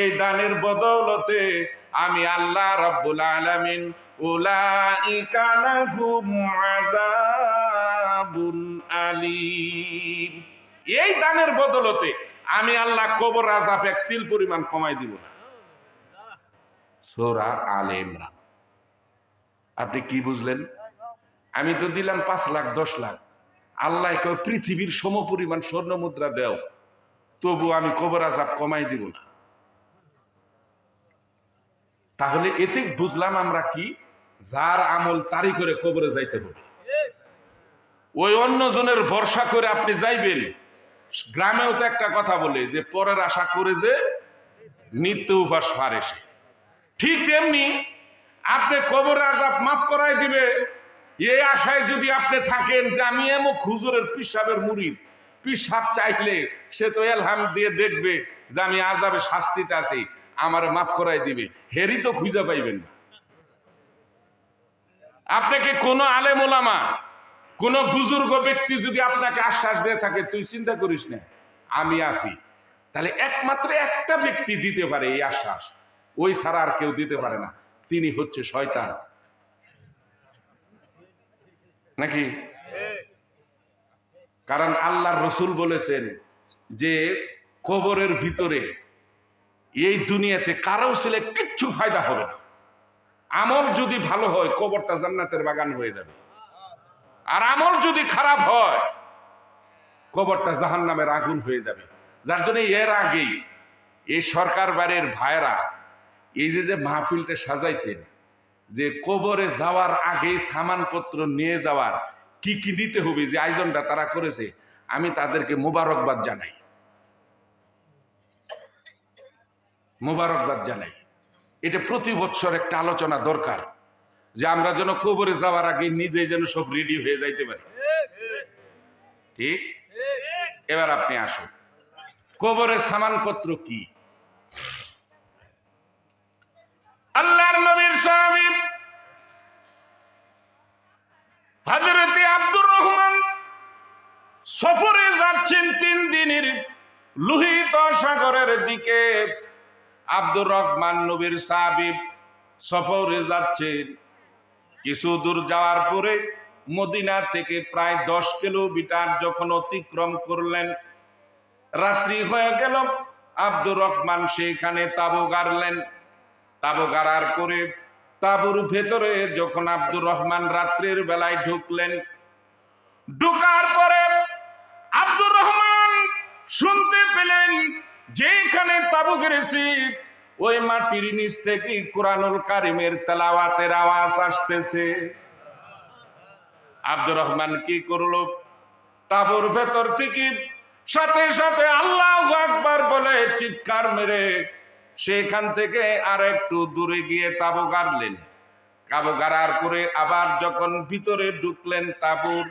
এই দানের বদৌলতে আমি আল্লাহ রাব্বুল আলামিন উলাইকা লাহুম আযাবুন আলীম, এই দানের বদৌলতে আমি আল্লাহ কবর আযাব এক তিল পরিমাণ কমাই দিব না। সূরা আলে ইমরান। আপনি কি বুঝলেন? আমি তো দিলাম 5 লাখ 10 লাখ, আল্লাহ কয় পৃথিবীর সমপরিমাণ স্বর্ণ মুদ্রা দেও, তবু আমি কবর আযাব কমাই দিব না। তাহলে এতে বুঝলাম আমরা কি, যার আমল তারই করে কবরে যাইতে হবে। ওই অন্যজনের ভরসা করে আপনি যাইবেন। গ্রামেও তো একটা কথা বলে যে পরের আশা করে যে নিত্য উপাস পারে সে। ঠিক তেমনি আপনি কবর আযাব মাফ করাই দিবে এই আশায় যদি আপনি থাকেন যে আমি এমন হুজুরের পিসাবের মুরিদ, পিসাব চাইলে সে তো এলহাম দিয়ে দেখবে যে আমি আযাবে শাস্তিতে আছি, আমার মাফ করাই দিবে, হেরি তো খুঁজে পাইবেন না। আপনাকে কোন আলেম ওলামা, কোন বুজুর্গ ব্যক্তি যদি আপনাকে আশ্বাস দিয়ে থাকে তুই চিন্তা করিস না আমি আছি, তাহলে একমাত্র একটা ব্যক্তি দিতে পারে এই আশ্বাস, ওই ছাড়া আর কেউ দিতে পারে না, তিনি হচ্ছে শয়তান। নাকি? কারণ আল্লাহর রাসূল বলেছেন যে কবরের ভিতরে এই দুনিয়াতে কারো ছেলে কিচ্ছু ফায়দা হবে না। আমল যদি ভালো হয় কবরটা জান্নাতের বাগান হয়ে যাবে, আর আমল যদি খারাপ হয় কবরটা জাহান্নামের আগুন হয়ে যাবে। যার জন্য এর আগেই এই সরকার বাড়ির ভাইরা এই যে মাহফিলটা সাজাইছেন, যে কবরে যাওয়ার আগে সামানপত্র নিয়ে যাওয়ার কি কি দিতে হবে, যে আয়োজনটা তারা করেছে, আমি তাদেরকে মোবারকবাদ জানাই, মোবারকবাদ জানাই। এটা প্রতি বছর একটা আলোচনা দরকার, যে আমরা যেন কবরে যাওয়ার আগে নিজে যেন সব রেডি হয়ে যাইতে পারি। ঠিক? এবার আপনি আসুন, কবরের সামানপত্র কি? আল্লাহর নবীর সাহাবী হযরত আব্দুর রহমান সফরে যাচ্ছেন 3 দিনের লোহিত সাগরের দিকে। আব্দুর রহমান নবীর সাহাবী সফরে যাচ্ছেন, কিছু দূর যাওয়ার পরে মদিনা থেকে প্রায় 10 কিলোমিটার যখন অতিক্রম করলেন, রাত্রি হয়ে গেল। আব্দুর রহমান সেখানে তাঁবু গাড়লেন। তাঁবু গাড়ার পরে তাঁবুর ভেতরে যখন আব্দুর রহমান রাত্রির বেলায় ঢুকলেন, ঢুকার পরে আব্দুর রহমান শুনতে পেলেন যেখানে তাঁবু গেড়েছি ওই মাটির নিচ থেকে কুরআনুল কারীমের তেলাওয়াতের আওয়াজ আসতেছে। আব্দুর রহমান কি করলো, তাঁবুর ভেতর থেকে সাথে সাথে আল্লাহু আকবার বলে চিৎকার মেরে সেখান থেকে আর একটু দূরে গিয়ে তাঁবু গাড়লেন। তাঁবু গাড়ার পরে আবার যখন ভিতরে ঢুকলেন তাঁবুর,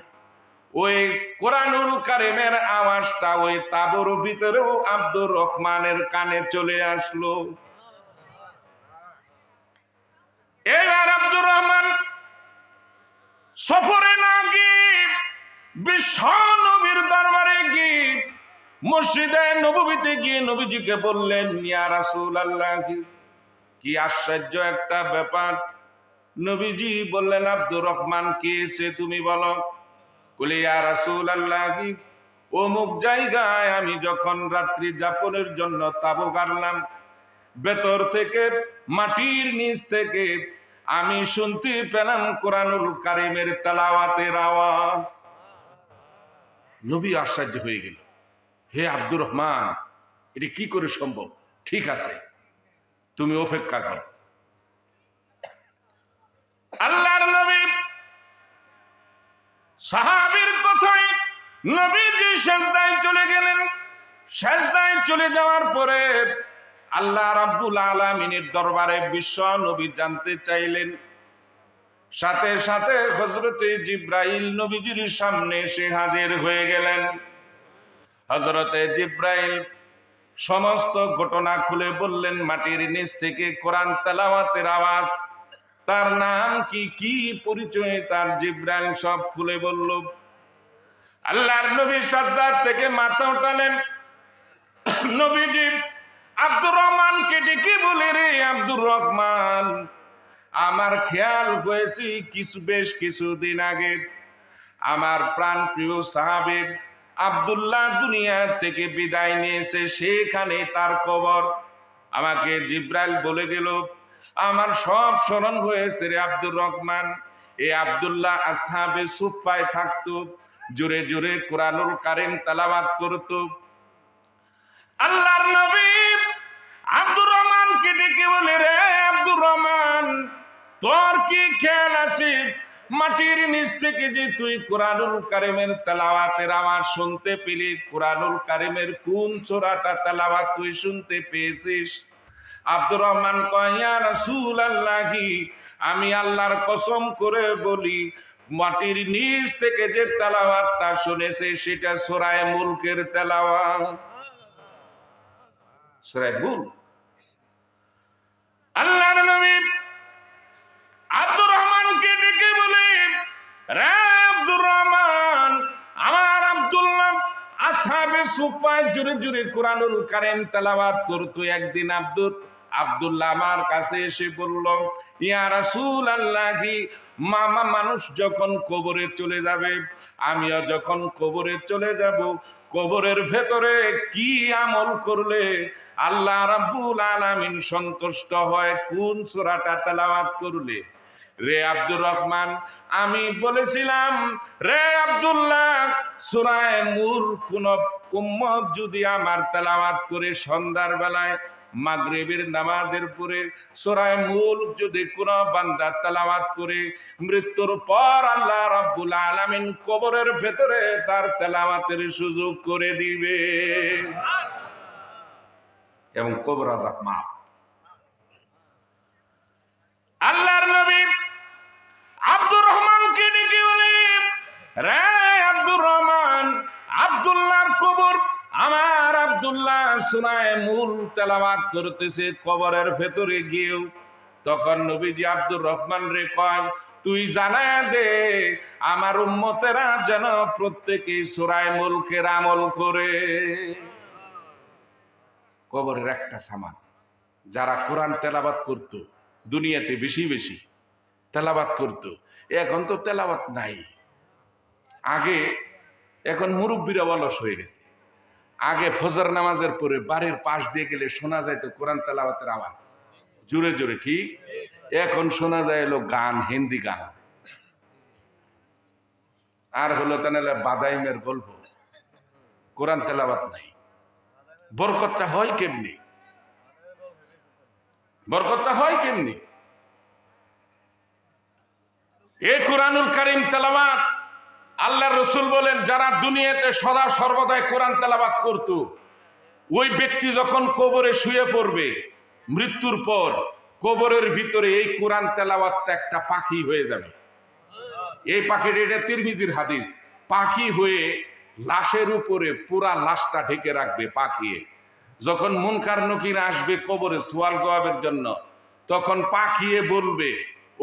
ওই কুরআনুল কারীমের আওয়াজটা ওই তাঁবুর ভিতরেও আব্দুর রহমানের কানে চলে আসলো। এবার আব্দুর রহমান সফরে না গিয়ে বিশ্ব নবীর দরবারে গিয়ে মসজিদে নববীতে গিয়ে নবীজিকে বললেন, ইয়া রাসূলুল্লাহ, কি আশ্চর্য একটা ব্যাপার। নবীজি বললেন, আব্দুর রহমান কে এসে তুমি বলো। বলে, ইয়া রাসূলুল্লাহ, অমুক জায়গায় আমি যখন রাত্রি যাপনের জন্য তাঁবু গাড়লাম, ভেতর থেকে মাটির নিচ থেকে আমি শুনতে পেলাম কুরআনুল কারীমের তেলাওয়াতের আওয়াজ। নবী আশ্চর্য হয়ে গেল, হে আব্দুর রহমান, এটা কি করে সম্ভব? ঠিক আছে, তুমি অপেক্ষা করো। আল্লাহর নবী সাহাবীর কথায় নবীজি সিজদায় চলে গেলেন। সিজদায় চলে যাওয়ার পরে আল্লাহ রাব্বুল আলামিনের দরবারে বিশ্ব নবী জানতে চাইলেন। সাথে সাথে হযরতে জিবরাইল নবীজির সামনে এসে হাজির হয়ে গেলেন। হযরতে জিবরাইল সমস্ত ঘটনা খুলে বললেন, মাটির নিচ থেকে কোরআন তেলাওয়াতের আওয়াজ, তার নাম কি, কি পরিচয় তার, জিবরাইল সব খুলে বলল। আল্লাহর নবী সাজদা থেকে মাথা উঠালেন। নবীজি আব্দুর রহমানকে ডেকে বলে, রে আব্দুর রহমান, আমার খেয়াল হয়েছে বেশ কিছুদিন আগে আমার প্রাণ প্রিয় সাহাবী আব্দুল্লাহ দুনিয়া থেকে বিদায় নিয়েছে, সেখানে তার কবর। আমাকে জিব্রাইল বলে গেল, আমার সব স্মরণ হয়েছে রে আব্দুর রহমান। এই আব্দুল্লাহ আসহাবে সুফায় থাকতো, জোরে জোরে কোরআনুল কারীম তেলাওয়াত করত। আল্লাহর নবী আব্দুর রহমানকে ডেকে বলে, রে আব্দুর রহমান, তোর কি খেয়াল আছে মাটির নিচ থেকে যে তুই কোরআনুল কারীমের তেলাওয়াতের আওয়াজ শুনতে পেলি? কোরআনুল কারীমের কোন সূরাটা তেলাওয়াত তুই শুনতে পেয়েছিস? আব্দুর রহমান কয়, ইয়া রাসূলুল্লাহি, আমি আল্লাহর কসম করে বলি, মাটির নিচ থেকে যে তেলাওয়াতটা শুনেছে সেটা সূরা মুলকের তেলাওয়াত। সূরা মুলক। আল্লাহর নবী আব্দুর রহমানকে ডেকে বলে, রে আব্দুর রহমান, আমার আব্দুল্লাহ আসহাবে সুফায় জোরে জোরে কোরআনুল কারীম তেলাওয়াত করতো। একদিন আব্দুল্লাহ আমার কাছে এসে বলল, ইয়া রাসূলুল্লাহি, মানুষ যখন কবরে চলে যাবে, আমিও যখন কবরে চলে যাব, কবরের ভেতরে কি আমল করলে আল্লাহ রাব্বুল আলামিন সন্তুষ্ট হয়? কোন সূরাটা তেলাওয়াত করলে? রে আব্দুর রহমান, আমি বলেছিলাম, রে আব্দুল্লাহ, সূরা মুলক কোন উম্মত যদি আমার তেলাওয়াত করে সন্ধ্যার বেলায় মাগরিবের নামাজের পরে সূরা মুলক যদি কোন বান্দা তেলাওয়াত করে, মৃত্যুর পর আল্লাহ রাব্বুল আলামিন কবরের ভেতরে তার তেলাওয়াতের সুযোগ করে দিবে এবং কবর আযাব মাফ। আল্লাহর নবী আব্দুর রহমানকে ডেকে বলেন, রে আব্দুর রহমান, আব্দুল্লাহর কবর, আমার আব্দুল্লাহ সূরা মুলক তেলাওয়াত করতেছে কবরের ভেতরে গিয়েও। তখন নবীজি আব্দুর রহমান রে কয়, তুই জানায়া দে আমার উম্মতেরা যেন প্রত্যেকেই সূরা মুলকের আমল করে। কবরের একটা সামান। যারা কোরআন তেলাওয়াত করত দুনিয়াতে বেশি বেশি তেলাওয়াত করত, এখন তো তেলাওয়াত নাই। আগে, এখন মুরব্বীরা অলস হয়ে গেছে। আগে ফজর নামাজের পরে বাড়ির পাশ দিয়ে গেলে শোনা যাইতো কোরআন তেলাওয়াতের আওয়াজ জোরে জোরে, ঠিক? এখন শোনা যায় এলো গান, হিন্দি গান, আর হলো তাহলে বাদাইমের গল্প। কোরআন তেলাওয়াত নাই। বরকতটা হয় কেমনি? বরকতটা হয় কেমনি? এই কোরআনুল কারীম তেলাওয়াত, আল্লাহর রাসূল বলেন, যারা দুনিয়াতে সদা সর্বদাই কোরআন তেলাওয়াত করত, ওই ব্যক্তি যখন কবরে শুয়ে পড়বে মৃত্যুর পর, কবরের ভিতরে এই কোরআন তেলাওয়াতটা একটা পাখি হয়ে যাবে। এই পাখিটা, এটা তিরমিজির হাদিস, পাখি হয়ে লাশের উপরে পুরা লাশটা ঢেকে রাখবে পাখিয়ে। যখন মুনকার নকির আসবে কবরে সওয়াল জবাবের জন্য, তখন পাখিয়ে বলবে,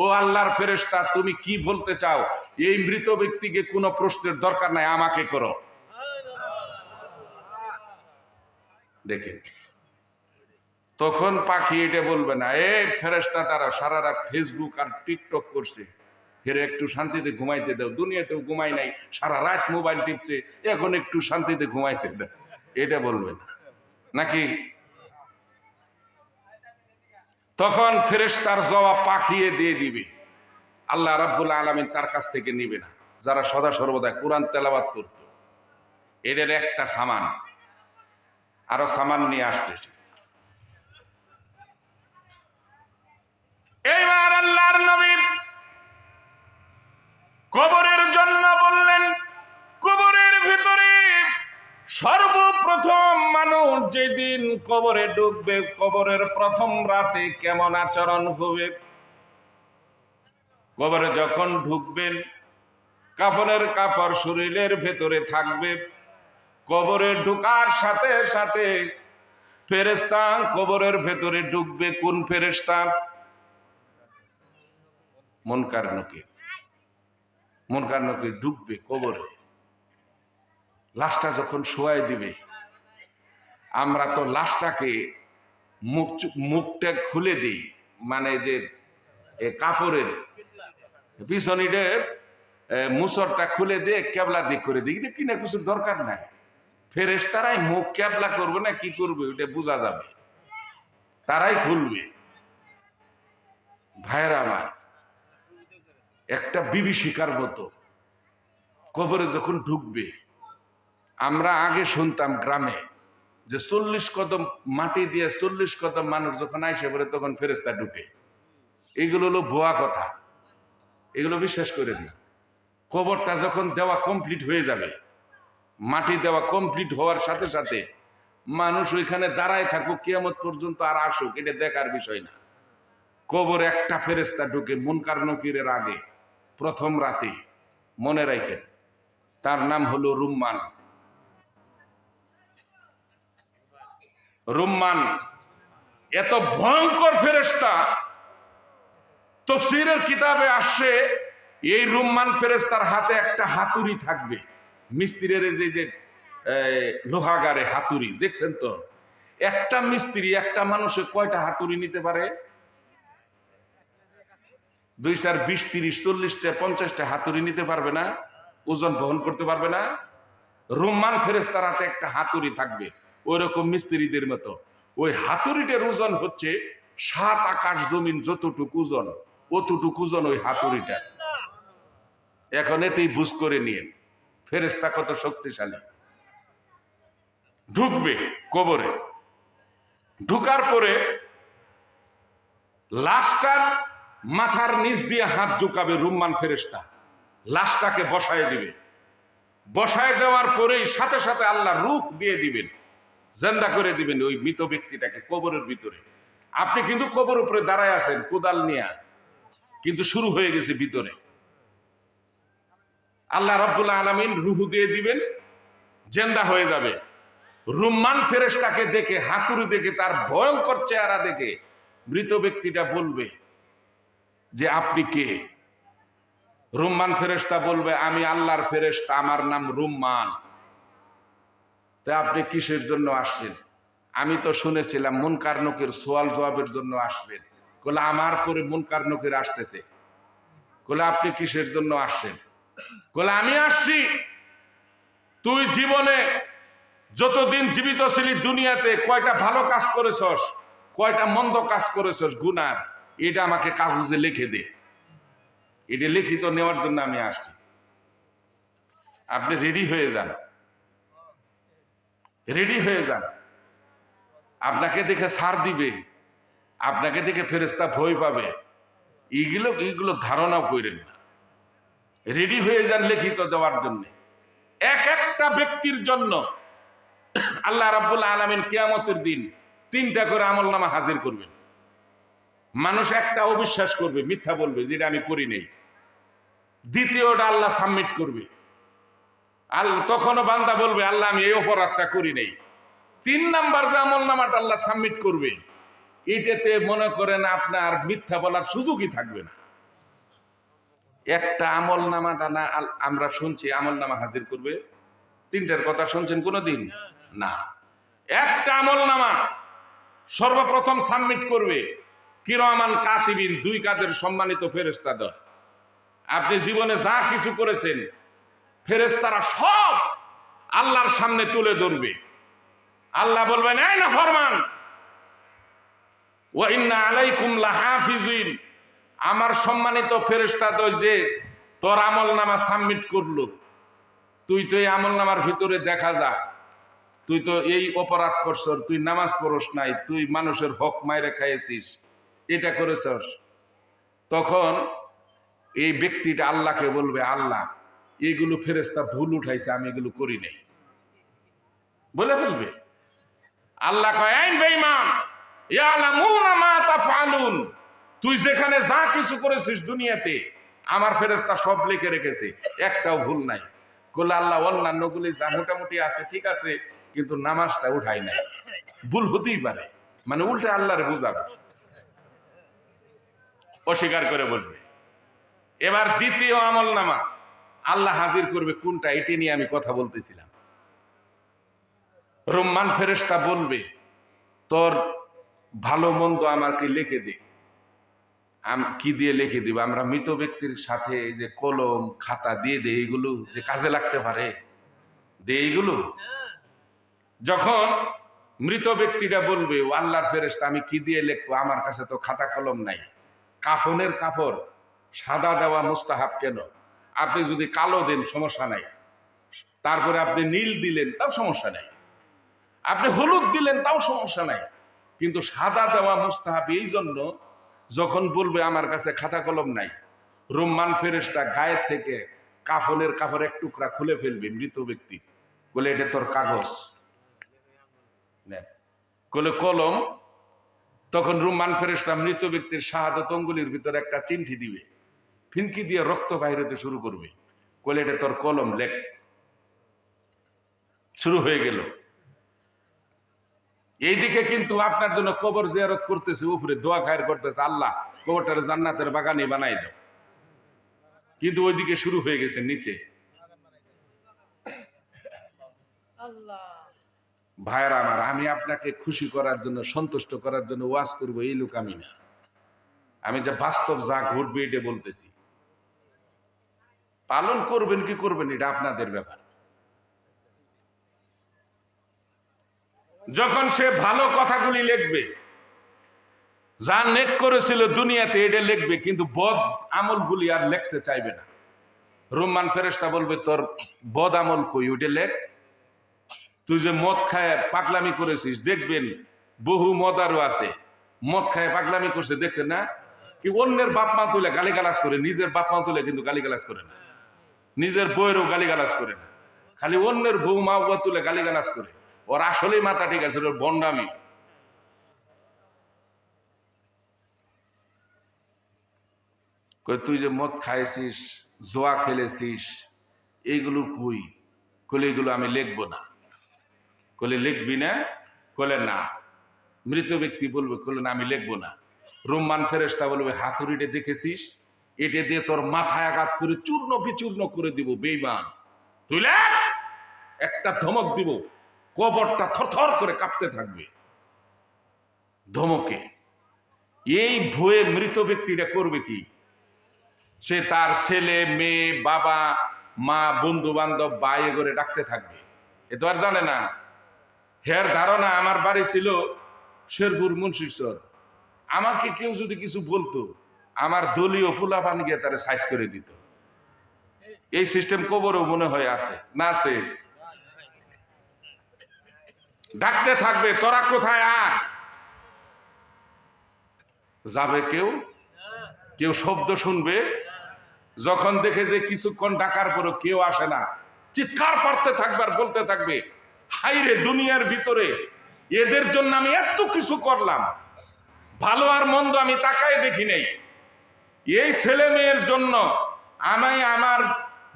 ও আল্লাহর ফেরেশতা, তুমি কি বলতে চাও? এই মৃত ব্যক্তিকে কোনো প্রশ্নের দরকার নাই, আমাকে করো। দেখেন, তখন পাখি এটা বলবে না, এ ফেরেশতা, তারা সারা রাত ফেসবুক আর টিকটক করছে, ফের একটু শান্তিতে ঘুমাইতে দাও। দুনিয়াতেও ঘুমাই নাই, সারা রাত মোবাইল টিপছে, এখন একটু শান্তিতে ঘুমাইতে দাও। এটা বলবে না নাকি? তখন ফেরেশতার জবাব পাখিয়ে দিয়ে দিবে, আল্লাহ রাব্বুল আলামিন তার কাছ থেকে নিবে না। যারা সদা সর্বদা কোরআন তেলাওয়াত করত, এদের একটা সামান, আরো সামান নিয়ে আসতেছে। এইবার আল্লাহর নবী কবরের জন্য বললেন, কবরের ভিতরে সর্বপ্রথম মানুষ যেদিন কবরে ঢুকবে, কবরের প্রথম রাতে কেমন আচরণ হবে? কবরে যখন ঢুকবেন, কাফনের কাপড় শরীরের ভেতরে থাকবে। কবরে ঢুকার সাথে সাথে ফেরেশতা কবরের ভেতরে ঢুকবে। কোন ফেরেশতা? মুনকার নকির। মুনকার নকির ঢুকবে কবরে। লাশটা যখন শোয়াই দিবে, আমরা তো লাশটাকে মুখটা খুলে দিই, মানে যে কাপড়ের পিছনিটা মুসরটা খুলে দিয়ে কেবলা দিক করে দিই, এটা কিনা কিছু দরকার নাই। ফেরেশতারাই মুখ কেবলা করবে না কি করবে ওটা বোঝা যাবে, তারাই খুলবে। ভাইয়েরা আমার, একটা বিভীষিকার মতো কবরে যখন ঢুকবে, আমরা আগে শুনতাম গ্রামে যে 40 কদম মাটি দিয়ে 40 কদম মানুষ যখন আইসে পড়ে তখন ফেরেশতা ঢুকে। এগুলো হলো ভুয়া কথা, এগুলো বিশ্বাস করেন না। কবরটা যখন দেওয়া কমপ্লিট হয়ে যাবে, মাটি দেওয়া কমপ্লিট হওয়ার সাথে সাথে মানুষ ওইখানে দাঁড়ায় থাকুক কিয়ামত পর্যন্ত আর আসুক, এটা দেখার বিষয় না। কবরে একটা ফেরেশতা ঢুকে মুনকার নকিরের আগে প্রথম রাতে, মনে রাখেন, তার নাম হলো রুম্মান। রুম্মান এত ভয়ঙ্কর ফেরেশতা, তাফসীরের কিতাবে আসছে এই রুম্মান ফেরেশতার হাতে একটা হাতুড়ি থাকবে। মিস্ত্রির যে লোহাগারে হাতুড়ি দেখছেন তো, একটা মিস্ত্রি একটা মানুষের কয়টা হাতুড়ি নিতে পারে? 2 4 20 30 40টা 50টা হাতুড়ি নিতে পারবে না, ওজন বহন করতে পারবে না। রুম্মান ফেরেশতার হাতে একটা হাতুড়ি থাকবে ওই রকম মিস্ত্রিদের মতো। ওই হাতুড়িটার ওজন হচ্ছে 7 আকাশ জমিন যতটুকু ওজন, অতটুকু ওজন ওই হাতুড়িটা। এখন এতেই বুঝ করে নিয়ে ফেরেশতা কত শক্তিশালী। ঢুকবে কবরে, ঢুকার পরে লাশটার মাথার নিচ দিয়ে হাত ঢুকাবে রুম্মান ফেরেশতা, লাশটাকে বসায় দিবে। বসায় দেওয়ার পরেই সাথে সাথে আল্লাহ রূহ দিয়ে দিবেন, জিন্দা করে দিবেন ওই মৃত ব্যক্তিটাকে কবরের ভিতরে। আপনি কিন্তু কবর উপরে দাঁড়ায় আছেন কোদাল নিয়ে, কিন্তু শুরু হয়ে গেছে ভিতরে। আল্লাহ রাব্বুল আলামিন রূহ দিয়ে দিবেন, জিন্দা হয়ে যাবে। রুম্মান ফেরেশতাকে দেখে, হাতুড়ি দেখে, তার ভয়ঙ্কর চেহারা দেখে মৃত ব্যক্তিটা বলবে যে আপনি কে? রুম্মান ফেরেশতা বলবে আমি আল্লাহর ফেরেশতা, আমার নাম রুম্মান। তা আপনি কিসের জন্য আসছেন? আমি তো শুনেছিলাম মুনকার নকির সওয়াল জবাবের জন্য আসবেন। বলে আমার পরে মুনকার নকির আসতেছে। বলে আপনি কিসের জন্য আসছেন? বলে আমি আসছি, তুই জীবনে যতদিন জীবিত ছিলি দুনিয়াতে কয়টা ভালো কাজ করেছস, কয়টা মন্দ কাজ করেছস গুনার, এটা আমাকে কাগজে লিখে দে। এটা লিখিত নেওয়ার জন্য আমি আসছি। আপনি রেডি হয়ে যান, রেডি হয়ে যান। আপনাকে দেখে ছাড় দিবে, আপনাকে দেখে ফেরেশতা ভয় পাবে, এইগুলো ধারণাও করেন না। রেডি হয়ে যান লিখিত দেওয়ার জন্য। এক একটা ব্যক্তির জন্য আল্লাহ রাব্বুল আলামিন কিয়ামতের দিন 3টা করে আমলনামা হাজির করবেন। মানুষ একটা অবিশ্বাস করবে, মিথ্যা বলবে যেটা আমি করি নাই। দ্বিতীয়টা আল্লাহ সাবমিট করবে। আল্লাহ তখনও বান্দা বলবে আল্লাহ আমি এই অপরাধটা করি নাই। 3 নাম্বার যে আমলনামাটা আল্লাহ সাবমিট করবে, এটাতে মনে করেন আপনার মিথ্যা বলার সুযোগই থাকবে না। একটা আমলনামাটা না আমরা শুনছি আমলনামা হাজির করবে, 3টার কথা শুনছেন কোনোদিন না। একটা আমলনামা সর্বপ্রথম সাবমিট করবে কিরামান কাতিবিন, 2 কাদের সম্মানিত ফেরেশতাদের। আপনি জীবনে যা কিছু করেছেন ফেরেশতারা সব আল্লাহর সামনে তুলে ধরবে। আল্লাহ বলবেন এই না ফরমান, ওয়া ইন্না আলাইকুম লাহাফিজিন, আমার সম্মানিত ফেরেশতাদের যে তোর আমলনামা সাবমিট করলো, তুই তো এই আমলনামার ভিতরে দেখা যা তুই তো এই অপরাধ করছস, তুই নামাজ পড়স নাই, তুই মানুষের হক মাইরে খাইয়েছিস, এটা করেছস। তখন এই ব্যক্তিটা আল্লাহকে বলবে আল্লাহ এইগুলো ফেরেশতা ভুল উঠাইছে, আমি এগুলো করি নাই, বলে ফেলবে। আল্লাহ কয় এই বেঈমান ইয়ালামুনা মা তাফআলুন, তুই যেখানে যা কিছু করেছিস দুনিয়াতে আমার ফেরেশতা সব লিখে রেখেছে, একটাও ভুল নাই। বলে আল্লাহ অন্যান্যগুলি যা মোটামুটি আছে ঠিক আছে, কিন্তু নামাজটা উঠাই নাই। ভুল হতেই পারে, মানে উল্টে আল্লাহরে বুঝাবে, অস্বীকার করে বসবে। এবার দ্বিতীয় আমলনামা আল্লাহ হাজির করবে, কোনটা এটি নিয়ে আমি কথা বলতেছিলাম। রুম্মান ফেরেশতা বলবে তোর ভালো মন্দ আমাকে লিখে দে। কি দিয়ে লিখে দিব? আমরা মৃত ব্যক্তির সাথে এই যে কলম খাতা দিয়ে দেই, এইগুলো যে কাজে লাগতে পারে দিয়ে এইগুলো। যখন মৃত ব্যক্তিটা বলবে ও আল্লাহর ফেরেশতা আমি কি দিয়ে লিখবো, আমার কাছে তো খাতা কলম নাই। কাফনের কাপড় সাদা দেওয়া মুস্তাহাব কেন? আপনি যদি কালো দেন সমস্যা নাই, তারপরে আপনি নীল দিলেন তাও সমস্যা নাই, আপনি হলুদ দিলেন তাও সমস্যা নাই, কিন্তু সাদা দেওয়া মুস্তাহাব এই জন্য, যখন বলবে আমার কাছে খাতা কলম নাই, রুম্মান ফেরেশতা গায়ের থেকে কাফনের কাপড় এক টুকরা খুলে ফেলবে মৃত ব্যক্তি, বলে এটা তোর কাগজ, বলে কলম। তখন রুম্মান ফেরেশতা মৃত ব্যক্তির শাহাদাত অঙ্গুলির ভিতরে একটা চিমটি দিবে, ফিনকি দিয়ে রক্ত বাইর হতে শুরু করবে, বলে এটা তোর কলম, লেখ। শুরু হয়ে গেল। এইদিকে কিন্তু আপনার জন্য কবর জিয়ারত করতেছে, উপরে দোয়া খায়ের করতেছে, আল্লাহ কবরটার জান্নাতের বাগানে বানাই দাও, কিন্তু ওইদিকে শুরু হয়ে গেছে নিচে। ভাইরা আমার, আমি আপনাকে খুশি করার জন্য, সন্তুষ্ট করার জন্য ওয়াজ করবো এই লোক আমি না। আমি যা বাস্তব যা ঘটবে এটা বলতেছি। পালন করবেন কি করবেন এটা আপনাদের ব্যাপার। যখন সে ভালো কথাগুলি লিখবে, যা নেক করেছিল দুনিয়াতে এটা লিখবে, কিন্তু বদ আমলগুলি আর লিখতে চাইবে না। রুম্মান ফেরেশতা বলবে তোর বদ আমল কই, ওইটা লেখ। তুই যে মদ খায় পাগলামি করেছিস, দেখবেন বহু মদারও আছে মদ খায় পাগলামি করছে, দেখছেন না? কি অন্যের বাপ মা তুলে গালিগালাজ করে, নিজের বাপ মা তুলে কিন্তু গালিগালাজ করে না, নিজের বউয়েরও গালিগালাজ করে না, খালি অন্যের বউ মা বাবা তুলে গালিগালাজ করে। ওর আসলেই মাথা ঠিক আছে, ওর বন্ডামি। তুই যে মদ খাইছিস, জোয়া খেলেছিস, এইগুলো কই? কলে এগুলো আমি লিখবো না। কলে লিখবি না? কলে না। মৃত ব্যক্তি বলবে, কলে না আমি লিখবো না। রুম্মান ফেরেশতা বলবে হাতুড়িটা দেখেছিস, এটা দিয়ে তোর মাথায় আঘাত করে চূর্ণ বিচূর্ণ করে দিব বেঈমান, তুই লেখ। একটা ধমক দিব, কবরটা থরথর করে কাঁপতে থাকবে ধমকে। এই ভয়ে মৃত ব্যক্তিটা করবে কি? সে তার ছেলে মেয়ে বাবা মা বন্ধু বান্ধব বাই করে ডাকতে থাকবে। এ তো আর জানে না। হের ধারণা আমার বাড়ি ছিল শেরপুর মুন্সিরচর, আমাকে কেউ যদি কিছু বলতো, আমার দলীয় পোলাপান গিয়ে তারা সাইজ করে দিত। এই সিস্টেম কবরও মনে হয় আছে না? আছে। ডাকতে থাকবে, তোরা কোথায় আয়। যাবে কেউ, কেউ শব্দ শুনবে, যখন দেখে যে কিছুক্ষণ ডাকার পরও কেউ আসে না, চিৎকার করতে থাকবে আর বলতে থাকবে, হাইরে দুনিয়ার ভিতরে এদের জন্য আমি এত কিছু করলাম, ভালো আর মন্দ আমি তাকায় দেখি নাই, এই ছেলে মেয়ের জন্য আমি আমার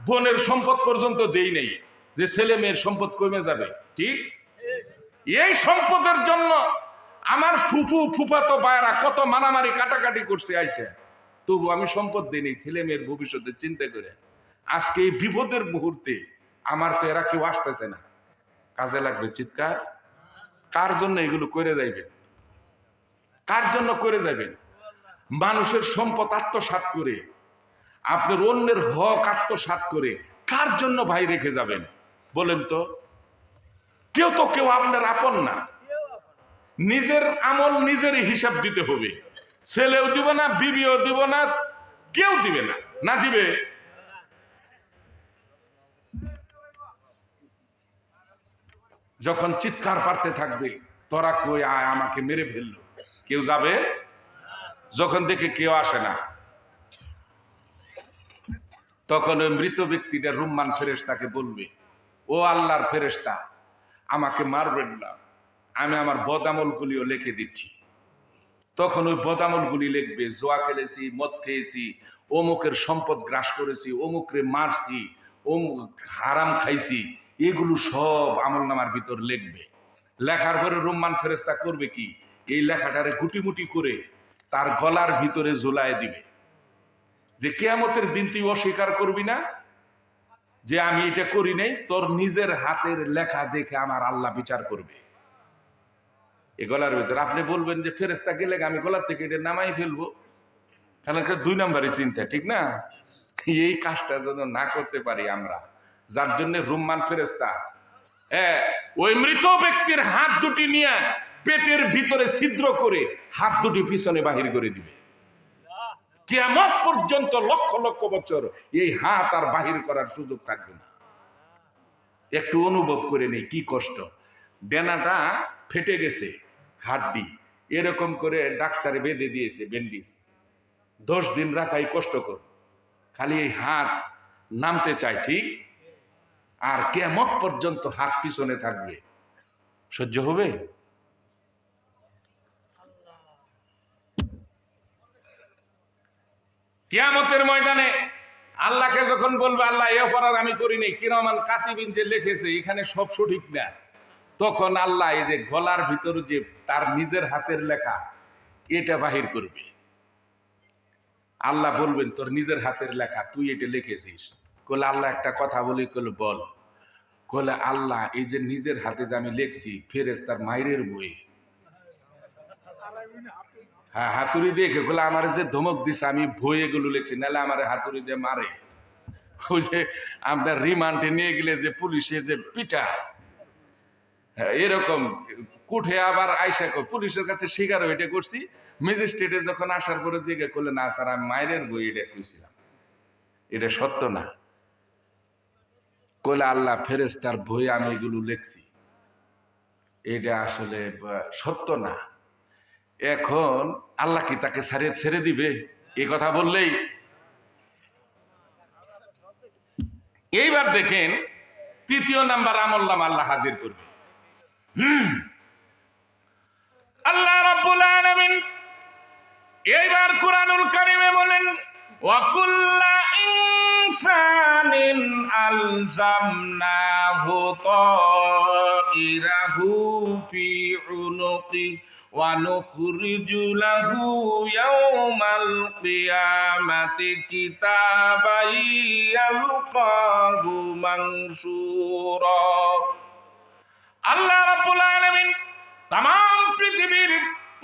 বোনের সম্পদ পর্যন্ত দেই নাই, যে ছেলে মেয়ের সম্পদ কমে যাবে। ঠিক এই সম্পদের জন্য আমার ফুফু ফুফাতো ভাইরা কত মারামারি কাটাকাটি করছে আইসে, তবু আমি সম্পদ দিইনি ছেলে মেয়ের ভবিষ্যতের চিন্তা করে। আজকে এই বিপদের মুহূর্তে আমার তো এরা কেউ আসতেছে না, কাজে লাগবে চিৎকার। কার জন্য এগুলো করে যাইবেন? কার জন্য করে যাবেন? মানুষের সম্পদ আত্মসাৎ করে, আপনার অন্যের হক আত্মসাৎ করে কার জন্য ভাই রেখে যাবেন বলেন তো? কেউ তো কেউ আপনার আপন না। নিজের আমল নিজেরই হিসাব দিতে হবে। ছেলেও দিব না, বিবিও দিব না, কেউ দিবে না। না দিবে? যখন চিৎকার পারতে থাকবে, তোরা কই আয়, আমাকে মেরে ফেললো, কেউ যাবে? যখন দেখে কেউ আসে না, তখন ওই মৃত ব্যক্তিটা রুম্মান ফেরেশতাকে বলবে, ও আল্লাহর ফেরেশতা, আমাকে মারবেন না, আমি আমার বদামলগুলিও লিখে দিচ্ছি। তখন ওই বদামলগুলি লিখবে, জোয়া খেলেছি, মদ খেয়েছি, অমুকের সম্পদ গ্রাস করেছি, অমুকরে মারছি, অমুক হারাম খাইছি, এগুলো সব আমল নামার ভিতর লিখবে। লেখার পরে রুম্মান ফেরেশতা করবে কি? এই লেখাটারে গুটিমুটি করে তার গলার ভিতরে ঝোলায় দিবে, যে কিয়ামতের দিন তুই অস্বীকার করবি না যে আমি এটা করি নাই, তোর নিজের হাতের লেখা দেখে আমার আল্লাহ বিচার করবে। এই গলার ভিতরে আপনি বলবেন যে ফেরেশতা গেলে আমি গলার থেকে এটা নামাই ফেলবো, কারণ এটা 2 নম্বরই চিন্তা, ঠিক না? এই কাজটা যেন না করতে পারি আমরা, যার জন্য রুম্মান ফেরেশতা ওই মৃত ব্যক্তির হাত দুটি নিয়ে পেটের ভিতরে ছিদ্র করে হাত দুটি পিছনে বাহির করে দিবে। কিয়ামত পর্যন্ত লক্ষ লক্ষ বছর এই হাত আর বাহির করার সুযোগ থাকবে না। একটু অনুভব করে নেই কি কষ্ট। ডেনাটা ফেটে গেছে, হাড্ডি এরকম করে ডাক্তারে বেঁধে দিয়েছে ব্যান্ডেজ। 10 দিন রাখাই কষ্টকর, খালি এই হাত নামতে চায়, ঠিক? আর কিয়ামত পর্যন্ত হাত পিছনে থাকবে, সহ্য হবে? কিয়ামতের ময়দানে আল্লাহকে যখন বলবে, আল্লাহ এই অপরাধ আমি করিনি, কিরামান কাতিবিন যে লিখেছে এখানে সব সঠিক না, তখন আল্লাহ এই যে গলার ভিতর যে তার নিজের হাতের লেখা এটা বাহির করবে। আল্লাহ বলবেন, তোর নিজের হাতের লেখা, তুই এটা লিখেছিস? কলে আল্লাহ একটা কথা বলি, কলে বল। কলে আল্লাহ এই যে নিজের হাতে যে আমি লিখছি ফেরেশতার মায়ের বই। হ্যাঁ, হাতুড়ি দিয়ে বলে আমার যে ধমক দিছে আমি বই এগুলো লিখছি, নাহলে আমার হাতুড়ি দিয়ে মারে। ওই যে আপনার রিমান্ডে নিয়ে গেলে যে পুলিশে যে পিটা, এরকম কুঠে আবার আইসা পুলিশের কাছে স্বীকার এটা করছি। ম্যাজিস্ট্রেটে যখন আসার পরে জিজ্ঞেস করলে, না স্যার আমি মায়ের বই এটা কইছিলাম, এটা সত্য না। কইলে আল্লাহ ফেরেশতার বই আমি এগুলো লিখছি, এটা আসলে সত্য না। এখন আল্লাহ কি তাকে ছেড়ে দিবে? এই কথা বললেই। এইবার দেখেন 3য় নাম্বার আমলনামা আল্লাহ হাজির করবে। আল্লাহ রাব্বুল আলামিন এইবার কুরআনুল কারীমে বলেন, ওয়া কুল্লা ইনসানিন আলজামনাহু তাইরাহু ফি উনুকি ওয়া নুখরিজু লাহু ইয়াওমাল কিয়ামাতি কিতাবান ইয়ালকাহু মানসুরা। আল্লাহ রাব্বুল আলামিন তাম পৃথিবীর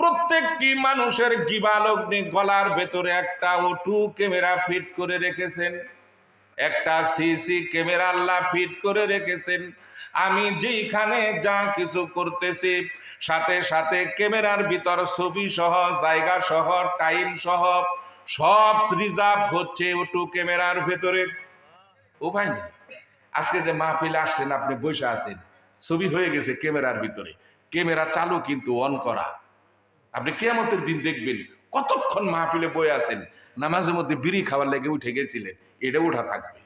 প্রত্যেকটি মানুষের জিহ্বালগ্নে গলার ভেতরে একটা ওটু ক্যামেরা ফিট করে রেখেছেন, একটা সিসি ক্যামেরা আল্লাহ ফিট করে রেখেছেন। আমি যেখানে যা কিছু করতেছি সাথে সাথে ক্যামেরার ভিতর ছবি সহ, জায়গা সহ, টাইম সহ সব রিজার্ভ হচ্ছে ওটু ক্যামেরার ভেতরে। ও ভাই, আজকে যে মাহফিলে আসলেন, আপনি বসে আছেন, ছবি হয়ে গেছে ক্যামেরার ভিতরে, ক্যামেরা চালু কিন্তু অন করা। আপনি কিয়ামতের দিন দেখবেন কতক্ষণ মাহফিলে বয়ে আছেন, নামাজের মধ্যে বিড়ি খাওয়ার লেগে উঠে গেছিলেন, এটা উঠা থাকবে।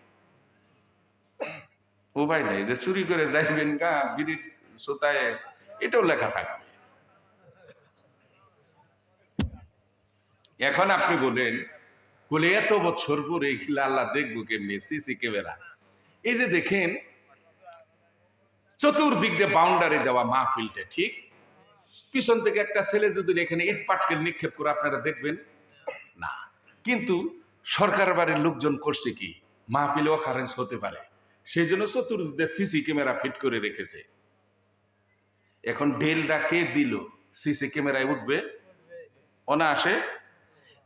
ও ভাই নাই যে চুরি করে যাইবেন গা বিড়ির সোতায়, এটাও লেখা থাকবে। এখন আপনি বলেন, বলে এত বছর পরে এগুলা আল্লাহ দেখবো কেমনি? CC camera. এই যে দেখেন চতুর্দিক দিয়ে বাউন্ডারি দেওয়া মাহফিলটা, ঠিক? পিছন থেকে একটা ছেলে যদি এখানে ইট পাটকেল নিক্ষেপ করে আপনারা দেখবেন না, কিন্তু সরকার বাড়ির লোকজন করছে কি, মাহফিলে অকারেন্স হতে পারে, সেই জন্য চতুর্দিকে সিসি ক্যামেরা ফিট করে রেখেছে। এখন ডেলটা কে দিল? সিসি ক্যামেরায় উঠবে অনায়াসে।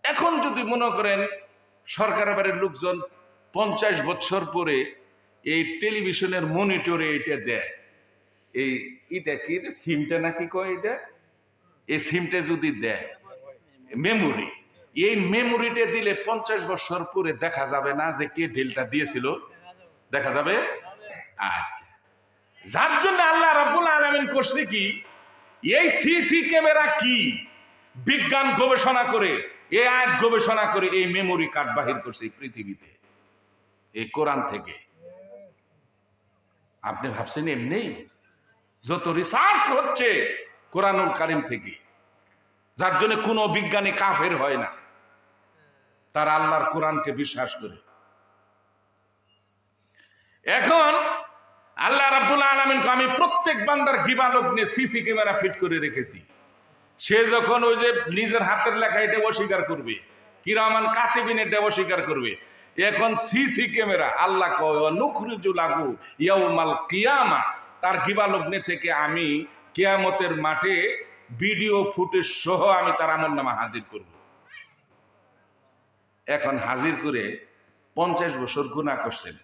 এখন যদি মনে করেন সরকার বাড়ির লোকজন 50 বছর পরে এই টেলিভিশনের মনিটরে এটা দেয়, এটা কি সিমটা নাকি কয়, এটা এই সিমটা যদি দেয় মেমোরি, এই মেমোরিটা দিলে 50 বছর পরে দেখা যাবে না যে কে ডেলটা দিয়েছিল? দেখা যাবে। আচ্ছা, যার জন্য আল্লাহ রাব্বুল আলামিন করছে কি, এই সিসি ক্যামেরা কি বিজ্ঞান গবেষণা করে, এই আয়াত গবেষণা করে এই মেমোরি কার্ড বাহির করছে পৃথিবীতে, এই কোরআন থেকে। আপনি ভাবছেন এমনি? যত রিসার্চ হচ্ছে কোরআনুল কারীম থেকে, যার জন্য কোনো বিজ্ঞানী কাফের হয় না, তারা আল্লাহর কোরআনকে বিশ্বাস করে। এখন আল্লাহ রাব্বুল আলামিন, আমি প্রত্যেক বান্দার জিহ্বালগ্নে সিসি ক্যামেরা ফিট করে রেখেছি। সে যখন ওই যে নিজের হাতের লেখা এটা অস্বীকার করবে, কিরামান কাতিবিন এটা অস্বীকার করবে, এখন সিসি ক্যামেরা আল্লাহ কয় নুখরিজু লাহু ইয়াউমাল কিয়ামা, তার জিহ্বালগ্নে থেকে আমি কিয়ামতের মাঠে ভিডিও ফুটেজ সহ আমি তার আমলনামা হাজির করব। এখন হাজির করে 50 বছর গুনাহ করছেন।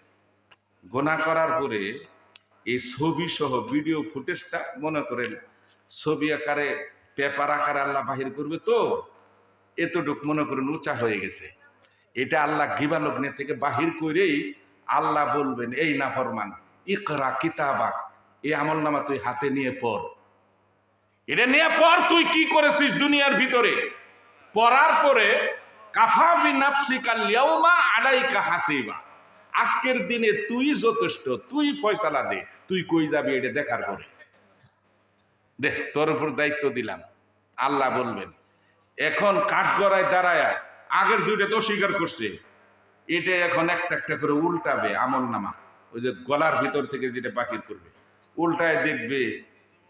গুনাহ করার পরে এই ছবি সহ ভিডিও ফুটেজটা মনে করেন ছবি আকারে পেপার আকারে আল্লাহ বাহির করবে, তো এতটুক মনে করেন উঁচা হয়ে গেছে। এটা আল্লাহ গিবালগ্নে থেকে বাহির করেই আল্লাহ বলবেন, এই নাফরমান, ইকরা কিতাবাক, এই আমলনামা তুই হাতে নিয়ে পড়। এটা নিয়ে পড়, তুই কি করেছিস দুনিয়ার ভিতরে। পড়ার পরে কাফা বিনাফসিকাল ইয়াউমা আলাইকা হাসিবা, আজকের দিনে তুই যথেষ্ট, তুই ফয়সালা দে, তুই কই যাবি এটা দেখার পরে। দেখ, তোর উপর দায়িত্ব দিলাম। আল্লাহ বলবেন। এখন কাঠগড়ায় দাঁড়ায় আগের দুইটা তো স্বীকার করছে, এটা এখন একটা একটা করে উল্টাবে আমল নামা, ওই যে গলার ভিতর থেকে যেটা বাকির করবে, উল্টায় দেখবে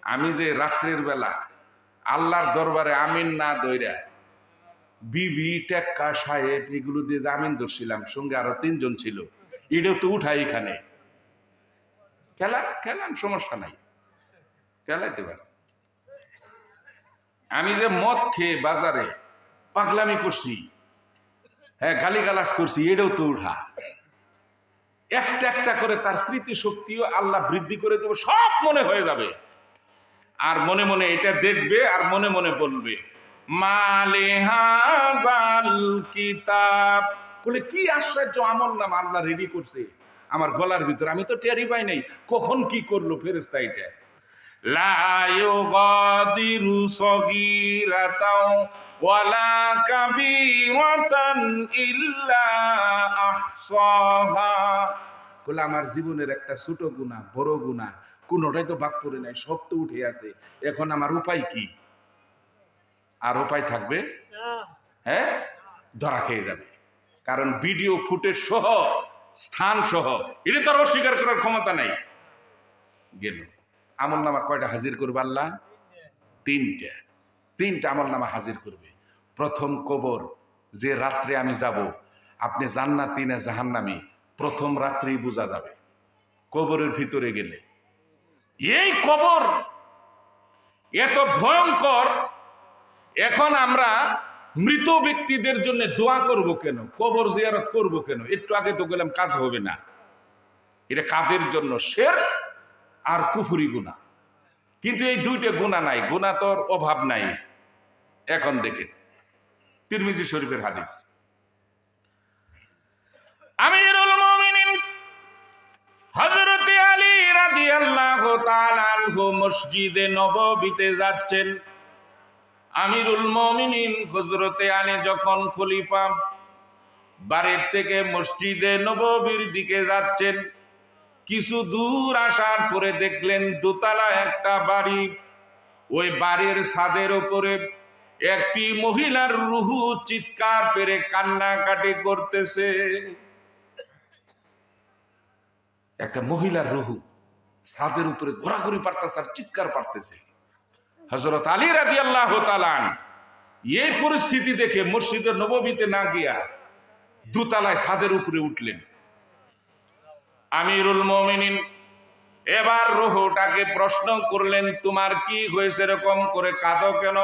আমি যে রাত্রের বেলা আল্লাহর দরবারে আমিন না দইরা বিবি টেক্কা সাহেব এগুলো দিয়ে জামিন ধরছিলাম, সঙ্গে আরো 3 জন ছিল, এটাও তো উঠাই এখানে খেলাম, সমস্যা নাই, খেলাইতে পারে। আমি যে মদ খেয়ে বাজারে পাগলামি করছি, হ্যাঁ গালিগালাজ করছি, এটাও তো উঠা। একটা একটা করে তার স্মৃতি শক্তিও আল্লাহ বৃদ্ধি করে দেবে, সব মনে হয়ে যাবে। আর মনে মনে এটা দেখবে আর মনে মনে বলবে, মালে হাজাল কিতাব, বলে কি আশ্চর্য আমল নাম আল্লাহ রেডি করছে আমার গলার ভিতর, আমি তো টেরি পাই নাই কখন কি করলো ফেরেশতা। এটা লা ইউগাদিরু সগীরাতাও ওয়ালা কাবীরাতান ইল্লা আহসাহা, বলে আমার জীবনের একটা ছোট গুনাহ বড় গুনাহ কোনোটাই তো বাদ পড়ে নাই, সব তো উঠে আছে। এখন আমার উপায় কি? আর উপায় থাকবে? হ্যাঁ, ধরা খেয়ে যাবে। কারণ ভিডিও ফুটেজ সহ স্থান সহ এটা তো আর অস্বীকার করার ক্ষমতা নাই। গেল আমল নামা কয়টা হাজির করবে আল্লাহ? 3টা আমল নামা হাজির করবে। প্রথম কবর, যে রাত্রে আমি যাব, আপনি জান্নাতি না জাহান্নামী প্রথম রাত্রেই বোঝা যাবে কবরের ভিতরে গেলে। এই কবর এত ভয়ঙ্কর, এখন আমরা মৃত ব্যক্তিদের জন্য দোয়া করব কেন, কবর জিয়ারত করব কেন? একটু আগে তো গেলাম কাজ হবে না। এটা কাদের জন্য? শিরক আর কুফরি গুনাহ। কিন্তু এই 2টা গুনাহ নাই, গুনাহ তোর অভাব নাই। এখন দেখেন তিরমিজি শরীফের হাদিস, আমিরুল মুমিনিন হযরত আলী রাদিয়াল্লাহু তাআলা আনহু মসজিদে নববীতে যাচ্ছেন। আমিরুল মুমিনিন হযরত আলী যখন খলিফা বাড়ির থেকে মসজিদে নববীর দিকে যাচ্ছেন, কিছু দূর আসার পরে দেখলেন দোতলা একটা বাড়ি। ওই বাড়ির ছাদের উপরে একটি মহিলার রুহু চিৎকার পেরে কান্নাকাটি করতেছে। একটা মহিলার রুহু ছাদের উপরে ঘোরাঘুরি পারতেছে আর চিৎকার পারতেছে। হযরত আলী রাদিয়াল্লাহু তাআলা এই পরিস্থিতি দেখে মসজিদে নববীতে না গিয়া দোতলায় ছাদের উপরে উঠলেন। আমিরুল মুমিনিন এবার রুহুটাকে প্রশ্ন করলেন, তোমার কি হয়েছে, এরকম করে কাঁদো কেন?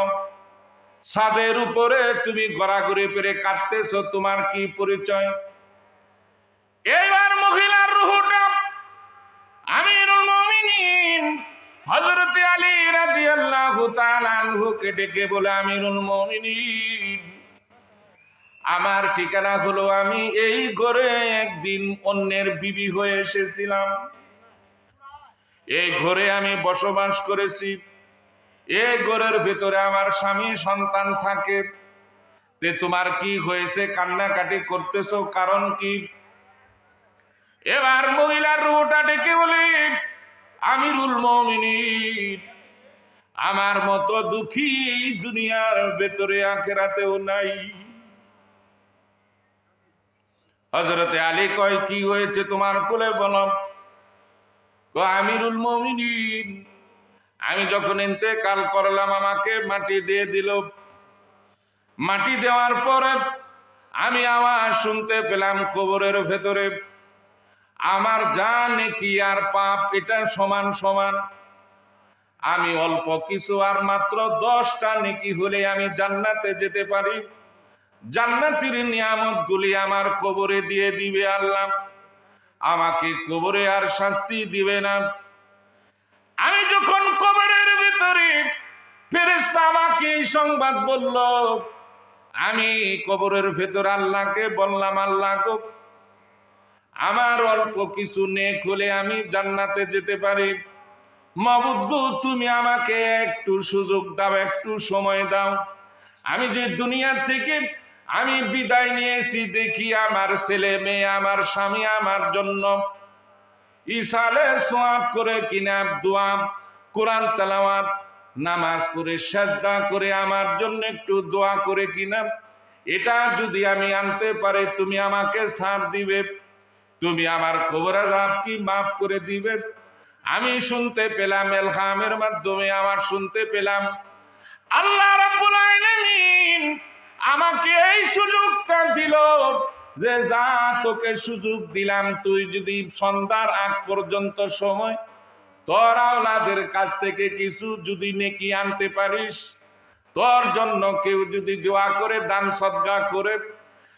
ছাদের উপরে তুমি ঘোরাঘুরি পেরে কাঁদতেছো, তোমার কি পরিচয়? এবার মহিলার রুহুটা আমিরুল মুমিনিন হযরত আলী রাদিয়াল্লাহু তাআলা আনহুকে ডেকে বলে, আমিরুল মুমিনিন, আমার ঠিকানা হলো আমি এই ঘরে একদিন অন্যের বিবি হয়ে এসেছিলাম, এই ঘরে আমি বসবাস করেছি, এই ঘরের ভেতরে আমার স্বামী সন্তান থাকে। তে তোমার কি হয়েছে, কান্নাকাটি করতেছো, কারণ কি? এবার মহিলার রুহটা ডেকে বলে, আমিরুল মুমিনিন, আমার মতো দুঃখী দুনিয়ার ভেতরে আখিরাতেও নাই। হযরতে আলী কয়, কি হয়েছে তোমার, কোলে বলো। আমিরুল মুমিনিন, আমি যখন ইন্তেকাল করলাম আমাকে মাটি দিয়ে দিল। মাটি দেওয়ার পরে আমি আওয়াজ শুনতে পেলাম কবরের ভেতরে, আমার যা নেকি আর পাপ এটা সমান সমান। আমি অল্প কিছু আর মাত্র 10টা নেকি হলে আমি জান্নাতে যেতে পারি, জান্নাতের নিয়ামতগুলি আমার কবরে দিয়ে দিবে আল্লাহ, আমাকে কবরে আর শাস্তি দিবে না। আমি যখন কবরের ভিতরে, ফেরেশতা আমাকে এই সংবাদ বলল, আমি কবরের ভেতর আল্লাহকে বললাম, আল্লাহ গো, আমার অল্প কিছু নেক হলে আমি জান্নাতে যেতে পারি। মাবুদ গো, তুমি আমাকে একটু সুযোগ দাও, একটু সময় দাও। আমি যে দুনিয়া থেকে আমি বিদায় নিয়েছি, দেখি আমার ছেলে মেয়ে, আমার স্বামী আমার জন্য ইসালে সোয়াব করে কিনা, দোয়া, কোরআন তেলাওয়াত, নামাজ পড়ে সাজদা করে আমার জন্য একটু দোয়া করে কিনা, এটা যদি আমি আনতে পারি, তুমি আমাকে ছাড় দিবে, তুমি আমার কবর আযাব কি মাফ করে দিবে। আমি শুনতে পেলাম, ইলহামের মাধ্যমে আমার শুনতে পেলাম, আল্লাহ রাব্বুল আলামিন আমাকে এই সুযোগটা দিল যে, যা তোকে সুযোগ দিলাম, তুই যদি সন্ধ্যার আগ পর্যন্ত সময় তোর আওলাদের কাছ থেকে কিছু যদি নেকি আনতে পারিস, তোর জন্য কেউ যদি দোয়া করে, দান সদকা করে,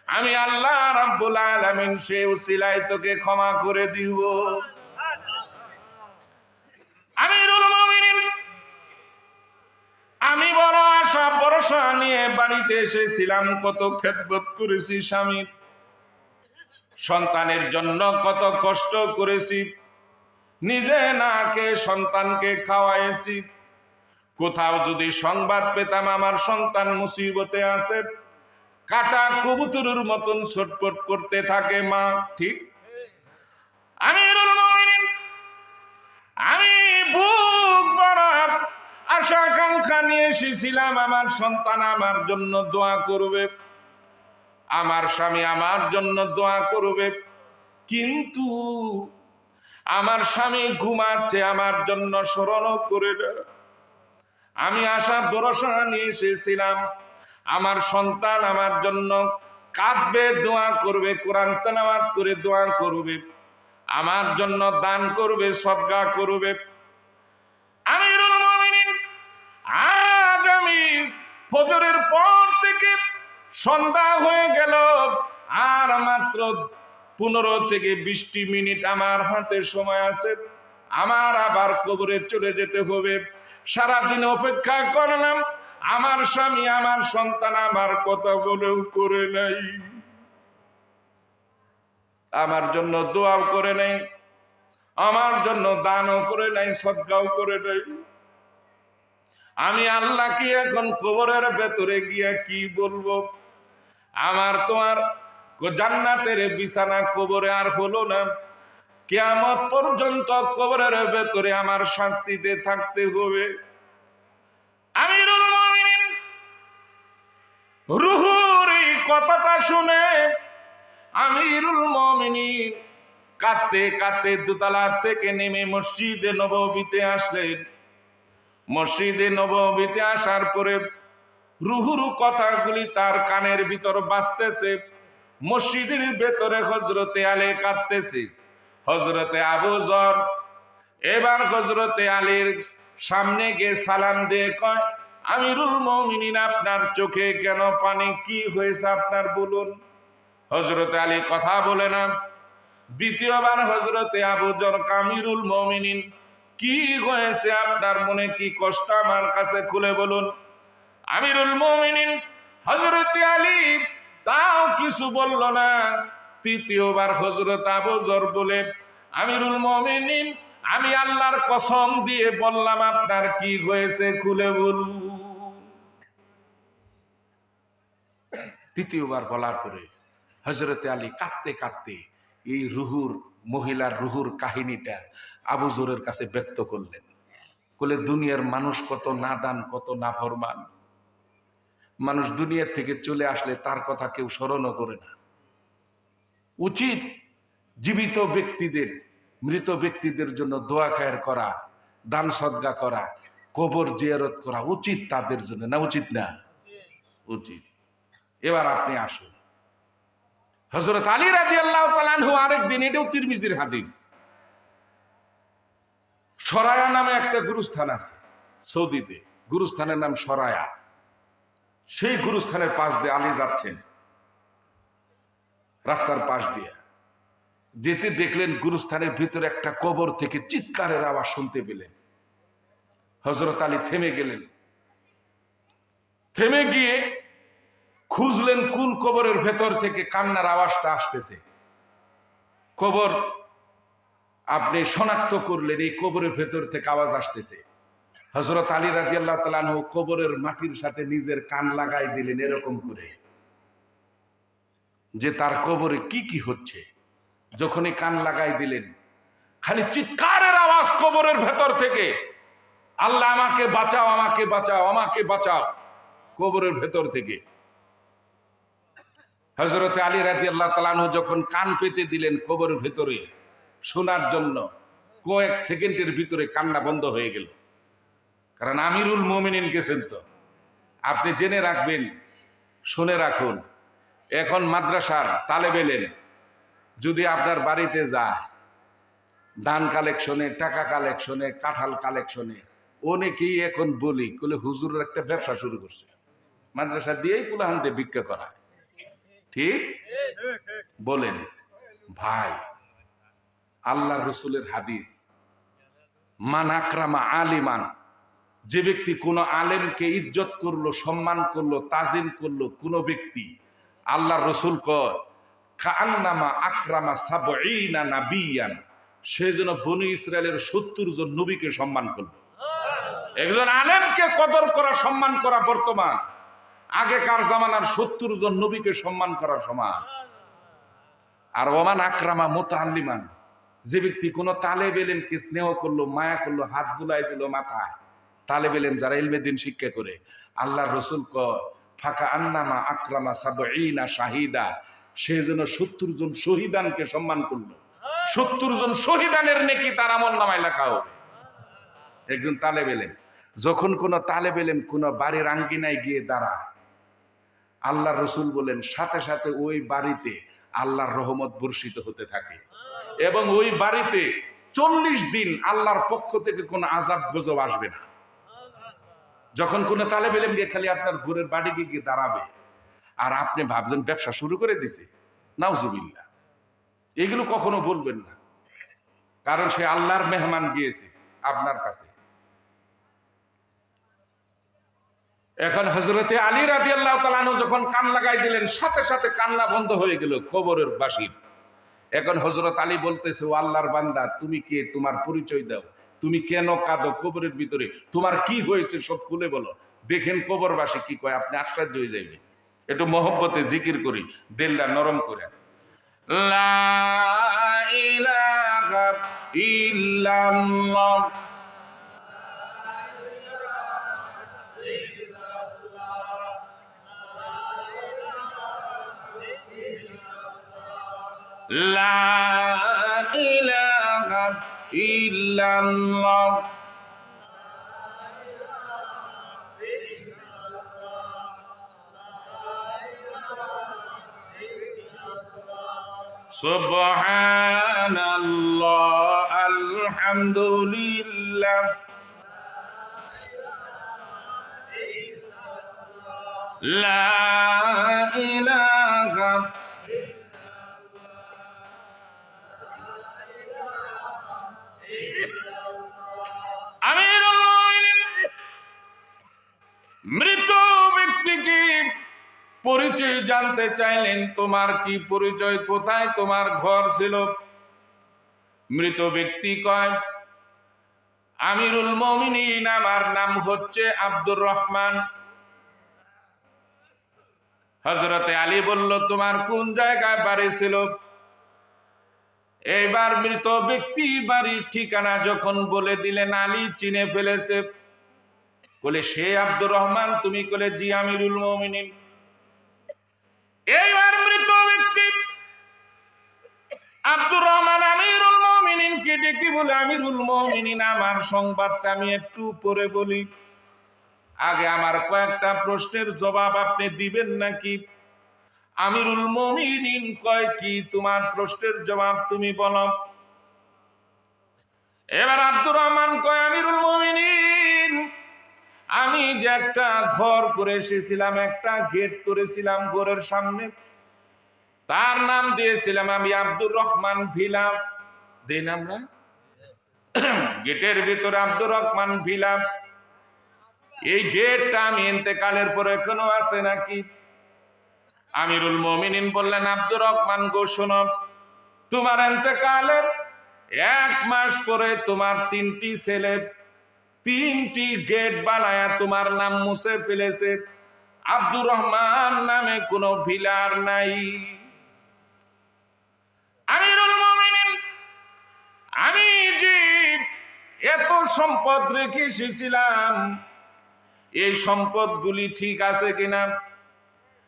আমি আল্লাহ রাব্বুল আলামিন সেই উসিলায় তোকে ক্ষমা করে দিব। আমিরুল মুমিনিন, আমি বড় আশা ভরসা নিয়ে বাড়িতে এসেছিলাম, কত খেদমত করেছি স্বামীর, সন্তানের জন্য কত কষ্ট করেছি, নিজে না খেয়ে সন্তানকে খাওয়াইছি। কোথাও যদি সংবাদ পেতাম আমার সন্তান মুসিবতে আছে, কাটা কবুতরের মতন ছটফট করতে থাকে মা, ঠিক? আমিরুল মুমিনিন, আমি বুক ভরা আশা আকাঙ্ক্ষা নিয়ে এসেছিলাম, আমার সন্তান আমার জন্য দোয়া করবে, আমার স্বামী আমার জন্য দোয়া করবে, কিন্তু আমার স্বামী ঘুমাচ্ছে, আমার জন্য স্মরণও করে না। আমি আশা ভরসা নিয়ে এসেছিলাম, আমার সন্তান আমার জন্য কাঁদবে, দোয়া করবে, কোরআন তেলাওয়াত করে দোয়া করবে, আমার জন্য দান করবে, সদকা করবে। আমিরুল মুমিনিন, আজ আমি ফজরের পর থেকে সন্ধ্যা হয়ে গেল, আর মাত্র 15 থেকে 20 মিনিট আমার হাতে সময় আছে, আমার আবার কবরে চলে যেতে হবে। সারাদিন অপেক্ষা করলাম, আমার স্বামী, আমার সন্তান আমার কথা বলেও করে নাই, আমার জন্য দোয়াও করে নাই, আমার জন্য দানও করে নাই, সদকাও করে নাই। আমি আল্লাহকে এখন কবরের ভেতরে গিয়ে কি বলবো? আমার তো আর জান্নাতের বিছানা কবরে আর হলো না, কিয়ামত পর্যন্ত কবরের ভেতরে আমার শাস্তিতে থাকতে হবে। আমিরুল মুমিনিন, রুহুর এই কথাটা শুনে আমিরুল মুমিনিন কাঁদতে কাঁদতে দোতলা থেকে নেমে মসজিদে নববীতে আসলেন। মসজিদে নববীতে আসার পরে রুহুর কথাগুলি তার কানের ভিতর বাজতেছে। মসজিদের ভেতরে হযরতে আলী কাঁদতেছে, হযরতে আবু যর এবার হযরতে আলীর সামনে গিয়ে সালাম দিয়ে কয়, আমিরুল মুমিনিন, আপনার চোখে কেন পানি, কি হয়েছে আপনার বলুন। হযরতে আলী কথা বলে না। দ্বিতীয়বার হযরতে আবু যর, আমিরুল মুমিনিন, কি হয়েছে, আপনার মনে কি কষ্ট, আমার কাছে খুলে বলুন। আমিরুল মুমিনিন হযরতে আলী তাও কিছু বলল না। তৃতীয়বার হযরত আবু যর বলে, আমিরুল মুমিনিন, আমি আল্লাহর কসম দিয়ে বললাম, আপনার কি হয়েছে খুলে বলুন। তৃতীয়বার বলার পরে হযরতে আলী কাঁদতে কাঁদতে এই রুহুর, মহিলার রুহুর কাহিনীটা আবু যরের কাছে ব্যক্ত করলেন। বলে, দুনিয়ার মানুষ কত নাদান, কত নাফরমান মানুষ, দুনিয়া থেকে চলে আসলে তার কথা কেউ স্মরণও করে না। উচিত জীবিত ব্যক্তিদের, মৃত ব্যক্তিদের জন্য দোয়া খায়ের করা, দান সদকা করা, কবর জিয়ারত করা উচিত তাদের জন্য, না উচিত না? উচিত। এবার আপনি আসুন, হযরত আলী রাদিয়াল্লাহু তাআলা আনহু আরেকদিন, এটাও তিরমিজির হাদিস, সরায়া নামে একটা গুরুস্থান আছে সৌদিতে, গুরুস্থানের নাম সরায়া। সেই গুরুস্থানের পাশ দিয়ে আলী যাচ্ছেন, রাস্তার পাশ দিয়ে যেতে দেখলেন গুরুস্থানের ভিতরে একটা কবর থেকে চিৎকারের আওয়াজ শুনতে পেলেন। হযরত আলী থেমে গেলেন, থেমে গিয়ে খুঁজলেন কোন কবরের ভেতর থেকে কান্নার আওয়াজটা আসতেছে। কবর আপনি শনাক্ত করলেন, এই কবরের ভেতর থেকে আওয়াজ আসতেছে। হযরত আলী রাদিয়াল্লাহু তাআলা আনহু কবরের মাটির সাথে নিজের কান লাগাই দিলেন এরকম করে, যে তার কবরে কি কি হচ্ছে। যখনই কান লাগাই দিলেন, খালি চিৎকারের আওয়াজ কবরের ভেতর থেকে, আল্লাহ আমাকে বাঁচাও, আমাকে বাঁচাও, আমাকে বাঁচাও, কবরের ভেতর থেকে। হযরত আলী রাদিয়াল্লাহু তাআলা আনহু যখন কান পেতে দিলেন কবরের ভেতরে শোনার জন্য, কয়েক সেকেন্ডের ভিতরে কান্না বন্ধ হয়ে গেল। কারণ আমিরুল মুমিনিন গেছেন তো, আপনি জেনে রাখবেন, শুনে রাখুন। এখন মাদ্রাসার তালেব এলেম যদি আপনার বাড়িতে যায় দান কালেকশনে, টাকা কালেকশনে, কাঁঠাল কালেকশনে, অনেকেই এখন বলি বলে হুজুরের একটা ব্যবসা শুরু করছে, মাদ্রাসা দিয়েই কুলাহান্তে ভিক্ষা করা। ঠিক বলেন ভাই, আল্লাহ রসুলের হাদিস, মান আকরামা আলিমান, যে ব্যক্তি কোন আলেমকে ইজ্জত করলো, সম্মান করলো, তাজিম করলো কোন ব্যক্তি, আল্লাহ রসুল কয় কান্নামা আকরামা সাবঈনা নাবিয়ান, সে যেন বনি ইসরায়েলের ৭০ জন নবীকে সম্মান করলো। একজন আলেমকে কদর করা, সম্মান করা বর্তমান, আগেকার জামানার ৭০ জন নবীকে সম্মান করার সমান। আর ওমান আকরামা মুতাআল্লিমান, যে ব্যক্তি কোন তালেব ইলমকে স্নেহ করলো, মায়া করলো, হাত বুলাই দিল মাথায়, তালেব ইলম যারা ইলমে দ্বীন শিক্ষা করে, আল্লাহর রাসূল কয় ফাকা আন্নামা আকরামা সাবঈনা শাহিদা, সে যেন ৭০ জন শহীদানকে সম্মান করলো। ৭০ জন শহীদানের নেকি তার আমলনামায় লেখা হবে। একজন তালেব ইলম, যখন কোন তালেব ইলম কোন বাড়ির আঙ্গিনায় গিয়ে দাঁড়ায়, আল্লাহর রাসূল বলেন সাথে সাথে ওই বাড়িতে আল্লাহর রহমত বর্ষিত হতে থাকে, এবং ওই বাড়িতে ৪০ দিন আল্লাহর পক্ষ থেকে কোনো আযাব গজব আসবে না। যখন কোন তালেব ইলম গিয়ে খালি আপনার ঘরের বাড়িতে গিয়ে দাঁড়াবে, আর আপনি ভাবছেন ব্যবসা শুরু করে দিছে, নাউজুবিল্লাহ, এগুলো কখনো বলবেন না, কারণ সে আল্লাহর মেহমান গিয়েছে আপনার কাছে। এখন হযরতে আলী রাদিয়াল্লাহু তাআলা আনহু যখন কান লাগাই দিলেন, সাথে সাথে কান্না বন্ধ হয়ে গেল কবরের বাসীর। এখন হযরত আলী বলতেছে, ও আল্লাহর বান্দা, তুমি কে, তোমার পরিচয় দাও, তুমি কেন কাঁদো কবরের ভিতরে, তোমার কি হয়েছে সব খুলে বলো। দেখেন কবরবাসী কি কয়, আপনি আশ্চর্য হয়ে যাবেন। একটু মহব্বতে জিকির করি, দিলটা নরম করে। লা ইলাহা ইল্লাল্লাহ, লা ইলাহা ইল্লাল্লাহ, সুবহানাল্লাহ, আলহামদুলিল্লাহ, লা ইলাহা, আমিরুল মুমিনিন মৃত ব্যক্তিকে পরিচয় জানতে চাইলেন, তোমার কি পরিচয়, কোথায় তোমার ঘর ছিল? মৃত ব্যক্তি কয়, আমিরুল মুমিনিন, আমার নাম হচ্ছে আব্দুর রহমান। হযরতে আলী বলল, তোমার কোন জায়গায় বাড়ি ছিল? এইবার মৃত ব্যক্তি বাড়ির ঠিকানা যখন বলে দিলেন, আলী চিনে ফেলেছে। বলে, সে আব্দুর রহমান তুমি? বলে, জি আমিরুল মুমিনিন। এইবার মৃত ব্যক্তি আব্দুর রহমান আমিরুল মুমিনিনকে ডেকে বলে, আমিরুল মুমিনিন, আমার সংবাদটা আমি একটু পরে বলি, আগে আমার কয়েকটা প্রশ্নের জবাব আপনি দিবেন নাকি? আমিরুল মুমিনিন কয়, কি তোমার প্রশ্নের জবাব তুমি বলো। এবার আব্দুর রহমান কয়, আমিরুল মুমিনিন, আমি যে একটা ঘর করে এসেছিলাম, একটা গেট করেছিলাম ঘরের সামনে, তার নাম দিয়েছিলাম আমি আব্দুর রহমান ভিলা। দিন আমরা গেটের ভিতরে আব্দুর রহমান ভিলা। এই গেটটা আমি ইন্তেকালের পর এখনো আছে নাকি? আমিরুল মুমিনিন বললেন, আব্দুর রহমান গো শোনো, তোমার ইন্তেকালের 1 মাস পরে তোমার 3টি ছেলে 3টি গেট বানায়া তোমার নাম মুছে ফেলেছে। আব্দুর রহমান নামে কোনো ভিলার নাই। আমিরুল মুমিনিন, আমি যে এত সম্পদ রেখে এসেছিলাম, এই সম্পদগুলি ঠিক আছে কিনা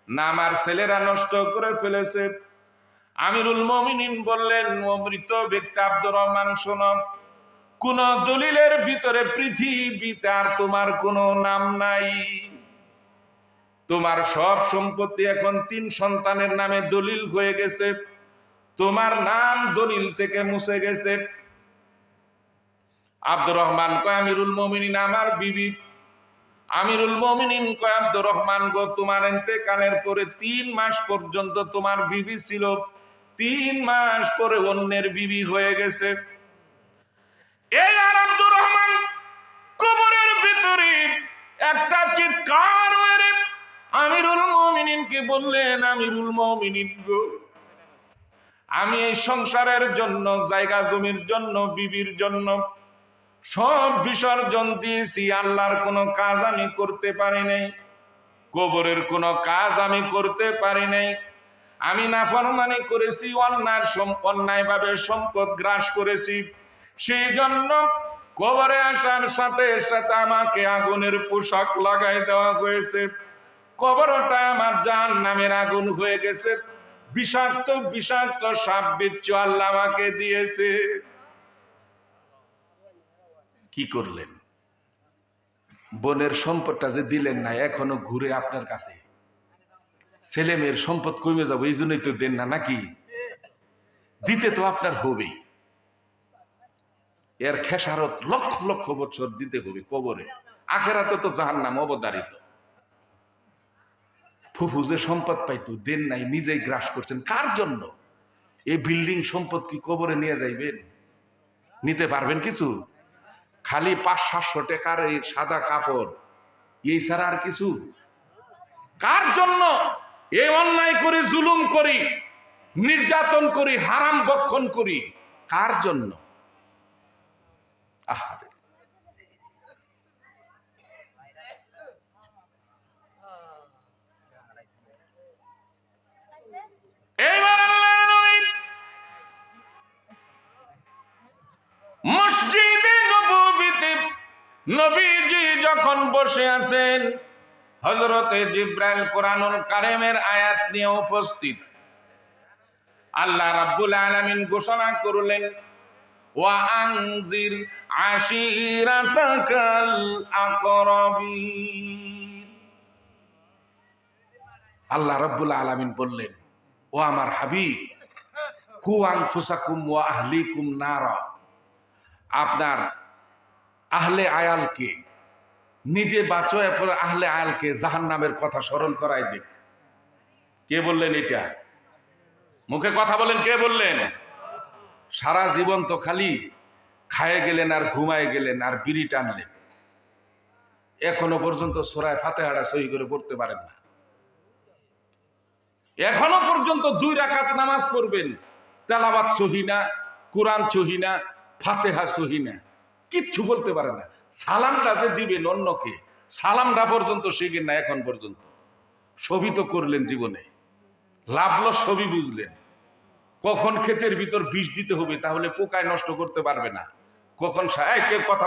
না আমার ছেলেরা নষ্ট করে ফেলেছে? আমিরুল মুমিনিন বললেন, ও মৃত ব্যক্তি আব্দুর রহমান শোনো, কোন দলিলের ভিতরে পৃথিবীতে আর তোমার কোনো নাম নাই। তোমার সব সম্পত্তি এখন 3 সন্তানের নামে দলিল হয়ে গেছে, তোমার নাম দলিল থেকে মুছে গেছে। আব্দুর রহমান কয়, আমিরুল মুমিনিন আমার বিবি। আমিরুল মুমিনিন কয়, আব্দুর রহমান গো, তোমার ইন্তেকালের পরে 3 মাস পর্যন্ত তোমার বিবি ছিল, 3 মাস পরে অন্যের বিবি হয়ে গেছে। এই আর আব্দুর রহমান কবরের ভিতরে একটা চিৎকার মেরে আমিরুল মুমিনিনকে বললেন, আমিরুল মুমিনিন গো, আমি এই সংসারের জন্য, জায়গা জমির জন্য, বিবির জন্য সব বিসর্জন দিয়েছি, আল্লাহর কোনো কাজ আমি করতে পারি নাই, কবরের কোনো কাজ আমি করতে পারি নাই। আমি নাফরমানি করেছি, অন্যায়ভাবে সম্পদ গ্রাস করেছি, সেই জন্য কবরে আসার সাথে সাথে আমাকে আগুনের পোশাক লাগাই দেওয়া হয়েছে। কবরটা আমার জাহান্নামের আগুন হয়ে গেছে, বিষাক্ত বিষাক্ত সাপ বিচ্ছু আল্লাহ আমাকে দিয়েছে। কি করলেন? বোনের সম্পদটা যে দিলেন না, এখনো ঘুরে আপনার কাছে। ছেলে মেয়ের সম্পদ কমে যাবো, এই জন্যই তো দেন না নাকি? দিতে তো আপনার হবেই। এর খেসারত লক্ষ লক্ষ বছর দিতে হবে কবরে। আখেরাতে তো জাহান্নাম অবধারিত। ফুফু যে সম্পদ পাইতো, দেন নাই, নিজেই গ্রাস করছেন। কার জন্য? এই বিল্ডিং সম্পদ কি কবরে নিয়ে যাইবেন? নিতে পারবেন কিছু? খালি 500-700 টাকার এই সাদা কাপড়, এই ছাড়া আর কিছু? কার জন্য এই অন্যায় করি, জুলুম করি, নির্যাতন করি, হারাম ভক্ষণ করি? কার জন্য? আহারে, এইবার আল্লাহর নবী মসজিদে নববীতে নবীজি যখন বসে আছেন, হযরতে জিবরাইল কোরআনুল কারীমের আয়াত নিয়ে উপস্থিত। আল্লাহ রাব্বুল আলামিন ঘোষণা করলেন, ওয়া আনজির আশিরাতাকাল আকরাবিন। আল্লাহ রাব্বুল আলামিন বললেন, ও আমার হাবিব, কু আনফুসাকুম ওয়া আহলিকুম নারা, আপনার আহলে আয়ালকে, নিজে বাঁচো, এরপর আহলে আয়ালকে জাহান্নামের কথা স্মরণ করাই দিন। কে বললেন এটা? মুখে কথা বলেন, কে বললেন? সারা জীবন তো খালি খায়ে গেলেন আর ঘুমায় গেলেন আর বিড়ি টানলেন, এখনো পর্যন্ত সূরা ফাতিহাটা সহি করে পড়তে পারেন না। এখনো পর্যন্ত 2 রাকাত নামাজ পড়বেন, তেলাওয়াত সহি না, কোরআন সহি না, ফাতিহা সহি না, কিচ্ছু বলতে পারে না। সালামটা যে দিবেন অন্যকে, সালামটা পর্যন্ত শিখেন না এখন পর্যন্ত। সবই তো করলেন জীবনে, লাভ লস সবই বুঝলেন। কখন ক্ষেতের ভিতর বিষ দিতে হবে তাহলে পোকায় নষ্ট করতে পারবে না, কখন কেউ কথা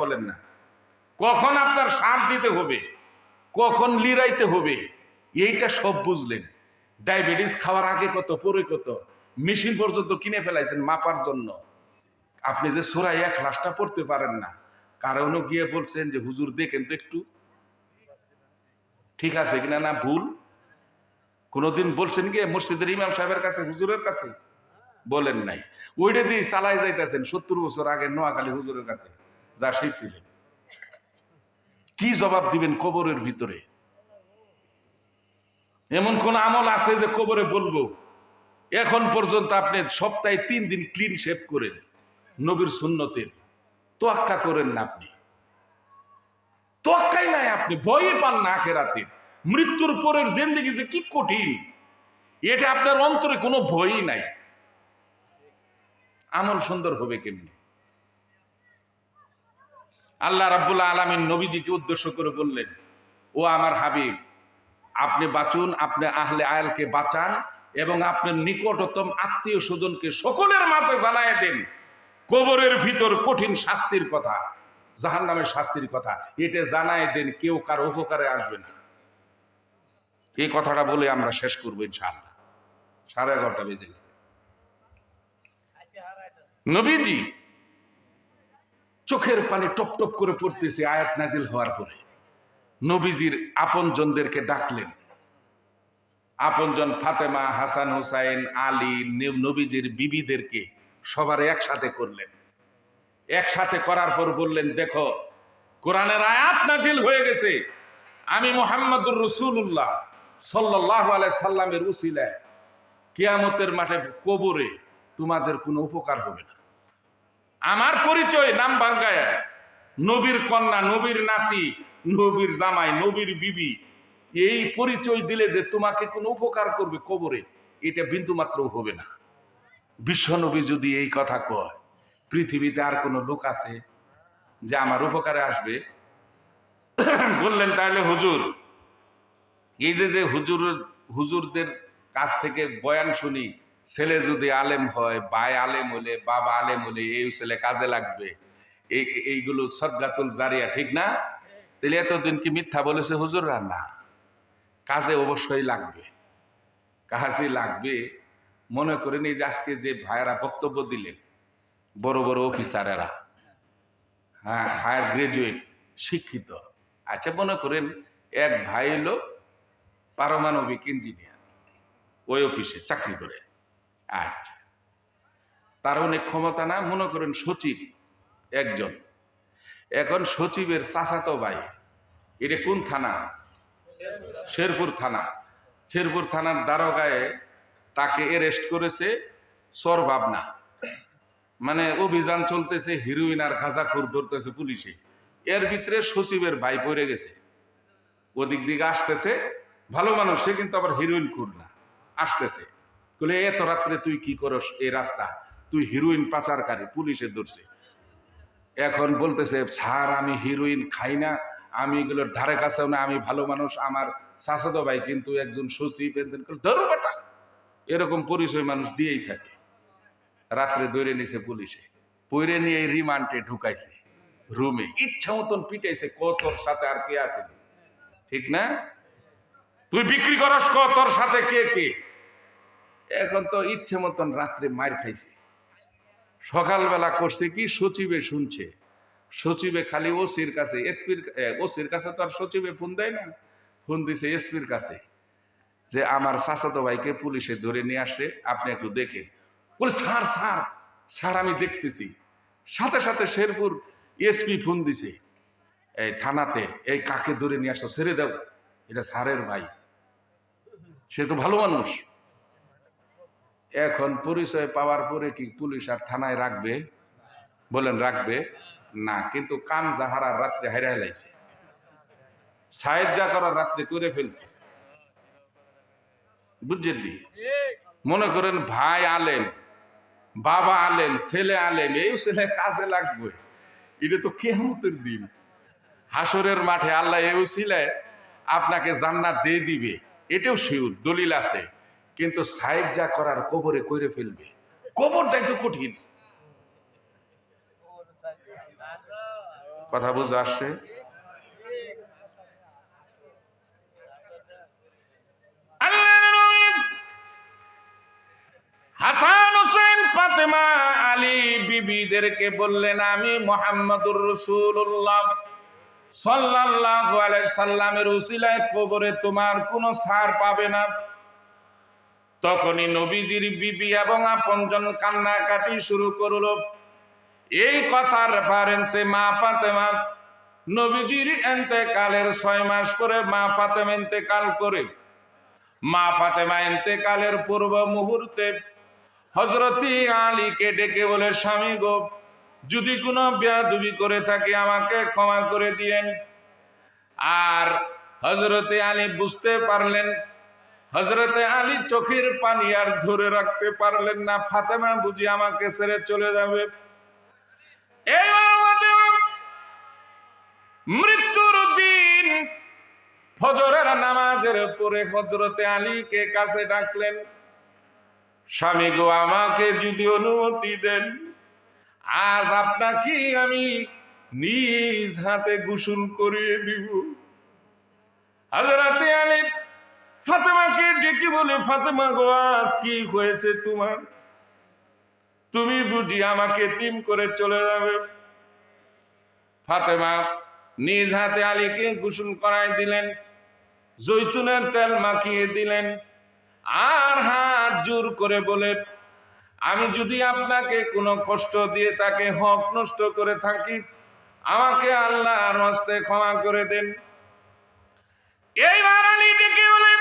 বলেন না, কখন আপনার সার দিতে হবে, কখন লিরাইতে হবে, এইটা সব বুঝলেন। ডায়াবেটিস খাওয়ার আগে কত, পরে কত, মেশিন পর্যন্ত কিনে ফেলাইছেন মাপার জন্য। আপনি যে সূরা ইখলাসটা পড়তে পারেন না, কারণও গিয়ে বলছেন যে হুজুর দেখেন তো একটু ঠিক আছে কিনা, না ভুল? কোনদিন বলছেন কি মসজিদের ইমাম সাহেবের কাছে, হুজুরের কাছে? বলেন নাই। ওইটা দিয়ে চালাই যাইতেছেন 70 বছর আগে নোয়াখালী হুজুরের কাছে যা শিখছিলেন। কি জবাব দিবেন কবরের ভিতরে? এমন কোন আমল আছে যে কবরে বলবো এখন পর্যন্ত আপনি সপ্তাহে 3 দিন ক্লিন শেভ করেন, নবীর সুন্নতের তোয়াক্কা করেন না। আপনি তোয়াক্কাই নাই, আপনি ভয়ই পান না আখিরাতের। মৃত্যুর পরের জিন্দেগি যে কি কঠিন, এটা আপনার অন্তরে কোনো ভয়ই নাই। আমল সুন্দর হবে কেমনি? আল্লাহ রাব্বুল আলামিন নবীজিকে উদ্দেশ্য করে বললেন, ও আমার হাবিব, আপনি বাঁচুন, আপনি আহলে আয়ালকে বাঁচান এবং আপনার নিকটতম আত্মীয় স্বজনকে সকলের মাঝে জানায় দেন কবরের ভিতর কঠিন শাস্তির কথা, জাহান্নামের শাস্তির কথা। এটা জানায় দেন, কেউ কারো উপকারে আসবে না। এই কথাটা বলে আমরা শেষ করবো ইনশাআল্লাহ। 11:30 বেজে গেছে। নবীজি চোখের পানি টপ টপ করে পড়তেছে আয়াত নাজিল হওয়ার পরে। নবীজির আপনজনদেরকে ডাকলেন। আপনজন ফাতেমা, হাসান, হুসাইন, আলী, নবীজির বিবিদেরকে সবার একসাথে করলেন। একসাথে করার পর বললেন, দেখো কোরআনের আয়াত নাজিল হয়ে গেছে, আমি মুহাম্মদুর রাসূলুল্লাহ সাল্লাল্লাহু আলাইহি সাল্লামের উসিলায় কিয়ামতের মাঠে কবরে তোমাদের কোনো উপকার হবে না। আমার পরিচয় নাম ভাঙ্গায়, নবীর কন্যা, নবীর নাতি, নবীর জামাই, নবীর বিবি, এই পরিচয় দিলে যে তোমাকে কোনো উপকার করবে কবরে, এটা বিন্দু মাত্র হবে না। বিশ্বনবী যদি এই কথা কয়, পৃথিবীতে আর কোনো লোক আছে যে আমার উপকারে আসবে? বললেন, তাহলে হুজুর, এই যে হুজুরদের কাছ থেকে বয়ান শুনি, ছেলে যদি আলেম হয়, ভাই আলেম হলে, বাবা আলেম হলে এই ছেলে কাজে লাগবে, এইগুলো সদকাতুল জারিয়া, ঠিক না? তাহলে এতদিন কি মিথ্যা বলেছে হুজুররা? না, কাজে অবশ্যই লাগবে, কাজে লাগবে। মনে করেন এই যে আজকে যে ভাইয়েরা বক্তব্য দিলেন, বড় বড় অফিসারেরা, হ্যাঁ, হায়ার গ্রাজুয়েট শিক্ষিত, আচ্ছা মনে করেন এক ভাই হলো পারমাণবিক ইঞ্জিনিয়ার, ওই অফিসে চাকরি করে, আচ্ছা তার অনেক ক্ষমতা না, মনে করেন সচিব একজন। এখন সচিবের চাচাতো ভাই, এটা কোন থানা? শেরপুর থানা। শেরপুর থানার দারোগায় তাকে অ্যারেস্ট করেছে চর ভাবনা, মানে অভিযান চলতেছে, হিরোইন আর গাঁজাখোর ধরতেছে পুলিশে। এর ভিতরে সচিবের ভাই পড়ে গেছে, ওদিক দিকে আসতেছে, ভালো মানুষ সে, কিন্তু আবার হিরোইন খুর না, আসতেছে বলে, এত রাত্রে তুই কি করস এই রাস্তা, তুই হিরোইন পাচারকারী, পুলিশে ধরছে। এখন বলতেছে, স্যার আমি হিরোইন খাই না, আমি এগুলোর ধারে কাছেও না, আমি ভালো মানুষ, আমার চাচাতো ভাই কিন্তু একজন সচিব। ধরো বেটা, এরকম পরিচয় মানুষ দিয়েই থাকে। রাত্রে ধরে নিছে পুলিশে, পইরে নিয়ে রিমান্ডে ঢুকাইছে রুমে, ইচ্ছা মতন পিটাইছে, ক তোর সাথে আর কে আছে, ঠিক না? তুই বিক্রি করস, ক তোর সাথে কে কে। এখন তো ইচ্ছে মতন রাত্রে মার খাইছে। সকালবেলা করছে কি, সচিবে শুনছে, সচিবে খালি ওসির কাছে, ওসির কাছে তো আর সচিবে ফোন দেয় না, ফোন দিছে এসপির কাছে, যে আমার চাচাতো ভাইকে পুলিশে ধরে নিয়ে আসে, আপনি একটু দেখেন। বলে, স্যার স্যার স্যার আমি দেখতেছি। সাথে সাথে শেরপুর এসপি ফোন দিছে এই থানাতে, এই কাকে ধরে নিয়ে আসতো, ছেড়ে দাও, এটা স্যারের ভাই, সে তো ভালো মানুষ। এখন পরিচয় পাওয়ার পরে কি পুলিশ আর থানায় রাখবে? বলেন রাখবে না। কিন্তু কাম যাহারা রাত্রে হাইরা হেলাইছে, সাহেব করার রাত্রে করে ফেলছে, বুঝলি? মনে করেন ভাই আলেম, বাবা আলেম, ছেলে আলেম, এই ছেলে কাজে লাগবে, এটা তো কিয়ামতের দিন, হাসরের মাঠে আল্লাহ এই উসিলায় আপনাকে জান্নাত দিয়ে দিবে, এটাও শিওর, দলিল আছে। কিন্তু সাহেব যা করার কবরে কইরে ফেলবে, কবরটা একটু কঠিন। কথা বুঝে আসছে? হাসান, হোসেন, ফাতেমা, আলী বিবিদেরকে বললেন, আমি মুহাম্মদুর রাসূলুল্লাহ সাল্লাল্লাহু আলাইহি সাল্লামের উসিলায় কবরে তোমার কোনো ছাড় পাবে না। তখনই নবীজির বিবি এবং আপনজন কান্নাকাটি শুরু করলো। এই কথার রেফারেন্সে মা ফাতেমা, নবীজির ইন্তেকালের 6 মাস পরে মা ফাতেমা ইন্তেকাল করে মা ফাতেমা ইন্তেকালের পূর্ব মুহূর্তে হযরতে আলীকে ডেকে বলে, স্বামী গো, যদি কোনো বেয়াদবি করে থাকি আমাকে ক্ষমা করে দিয়েন। আর হযরতে আলী বুঝতে পারলেন, হযরতে আলী চোখের পানি আর ধরে রাখতে পারলেন না, ফাতেমা বুঝি আমাকে ছেড়ে চলে যাবে। মৃত্যুর দিন ফজরের নামাজের পরে হযরতে আলীকে কাছে ডাকলেন, স্বামী গো, আমাকে যদি অনুমতি দেন, আজ আপনাকে আমি নিজ হাতে গোসল করিয়ে দিব। হযরতে আলী ফাতেমাকে ডেকে বলে, ফাতেমা গো, আজ কি হয়েছে তোমার? তুমি বুঝি আমাকে এতিম করে চলে যাবে? ফাতেমা নিজ হাতে আলীকে গোসল করাই দিলেন, জৈতুনের তেল মাখিয়ে দিলেন, আর হাত জোর করে বলে, আমি যদি আপনাকে কোনো কষ্ট দিয়ে তাকে হক নষ্ট করে থাকি, আমাকে আল্লাহর হস্তে ক্ষমা করে দেন। এইবার আলী ডেকে বলে,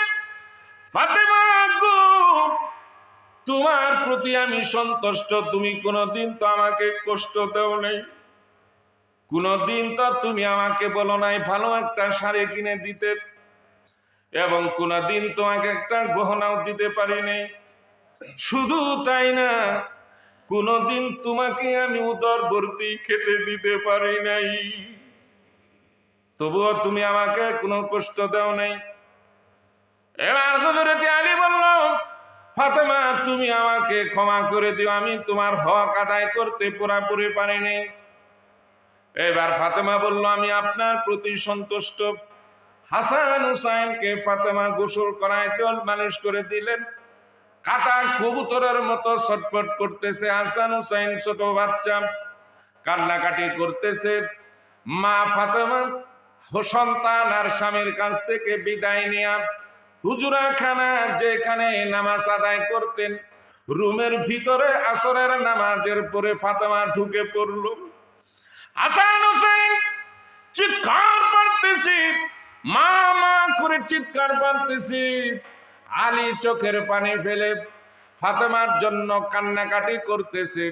ফাতেমা গো, তোমার প্রতি আমি সন্তুষ্ট, তুমি কোনোদিন তো আমাকে কষ্ট দাও নাই, কোনোদিন তো তুমি আমাকে বলো নাই ভালো একটা শাড়ি কিনে দিতে, এবং কোনোদিন তোমাকে একটা গহনাও দিতে পারি নাই। শুধু তাই না, কোনোদিন তোমাকে আমি উদর ভর্তি খেতে দিতে পারি নাই, তবুও তুমি আমাকে কোনো কষ্ট দাও নাই। এবার হযরতে আলী বলল, ফাতেমা তুমি আমাকে ক্ষমা করে দিও, আমি তোমার হক আদায় করতে পুরোপুরি পারি নাই। এবার ফাতেমা বলল, আমি আপনার প্রতি সন্তুষ্ট। হাসান হুসাইনকে ফাতেমা গোসল করায় তেল মালিশ করে দিলেন। কাটা কবুতরের মতো ছটফট করতেছে হাসান হুসাইন, ছোট বাচ্চা, কান্নাকাটি করতেছে। মা ফাতেমা সন্তান আর স্বামীর কাছ থেকে বিদায় নিয়ে হুজুরাখানা, যেখানে নামাজ আদায় করতেন, রুমের ভিতরে আসরের নামাজের পরে ফাতেমা ঢুকে পড়ল। হাসান হুসাইন চিৎকার করতেছে, মা মা করে চিৎকার করতেছে। আলী চোখের পানি ফেলে ফাতেমার জন্য কান্নাকাটি করতেছে।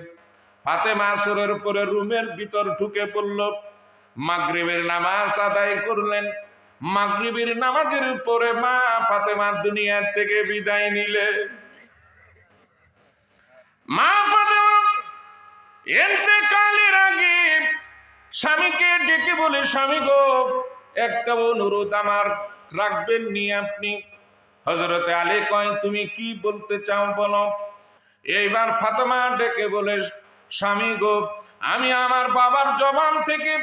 ফাতেমা আসরের পরে রুমের ভিতর ঢুকে পড়ল, মাগরিবের নামাজ আদায় করলেন। মাগরিবের নামাজের পরে মা ফাতেমা দুনিয়া থেকে বিদায় নিলে। মা ফাতেমা ইন্তেকালের আগে স্বামীকে ডেকে বলে, স্বামী গো, একটা অনুরোধ আমার রাখবেন নি আপনি? হযরতে আলী কয়, তুমি কি বলতে চাও বলো। এইবার ফাতেমা ডেকে বলে, স্বামী গো, আমি আমার বাবার জবান থেকে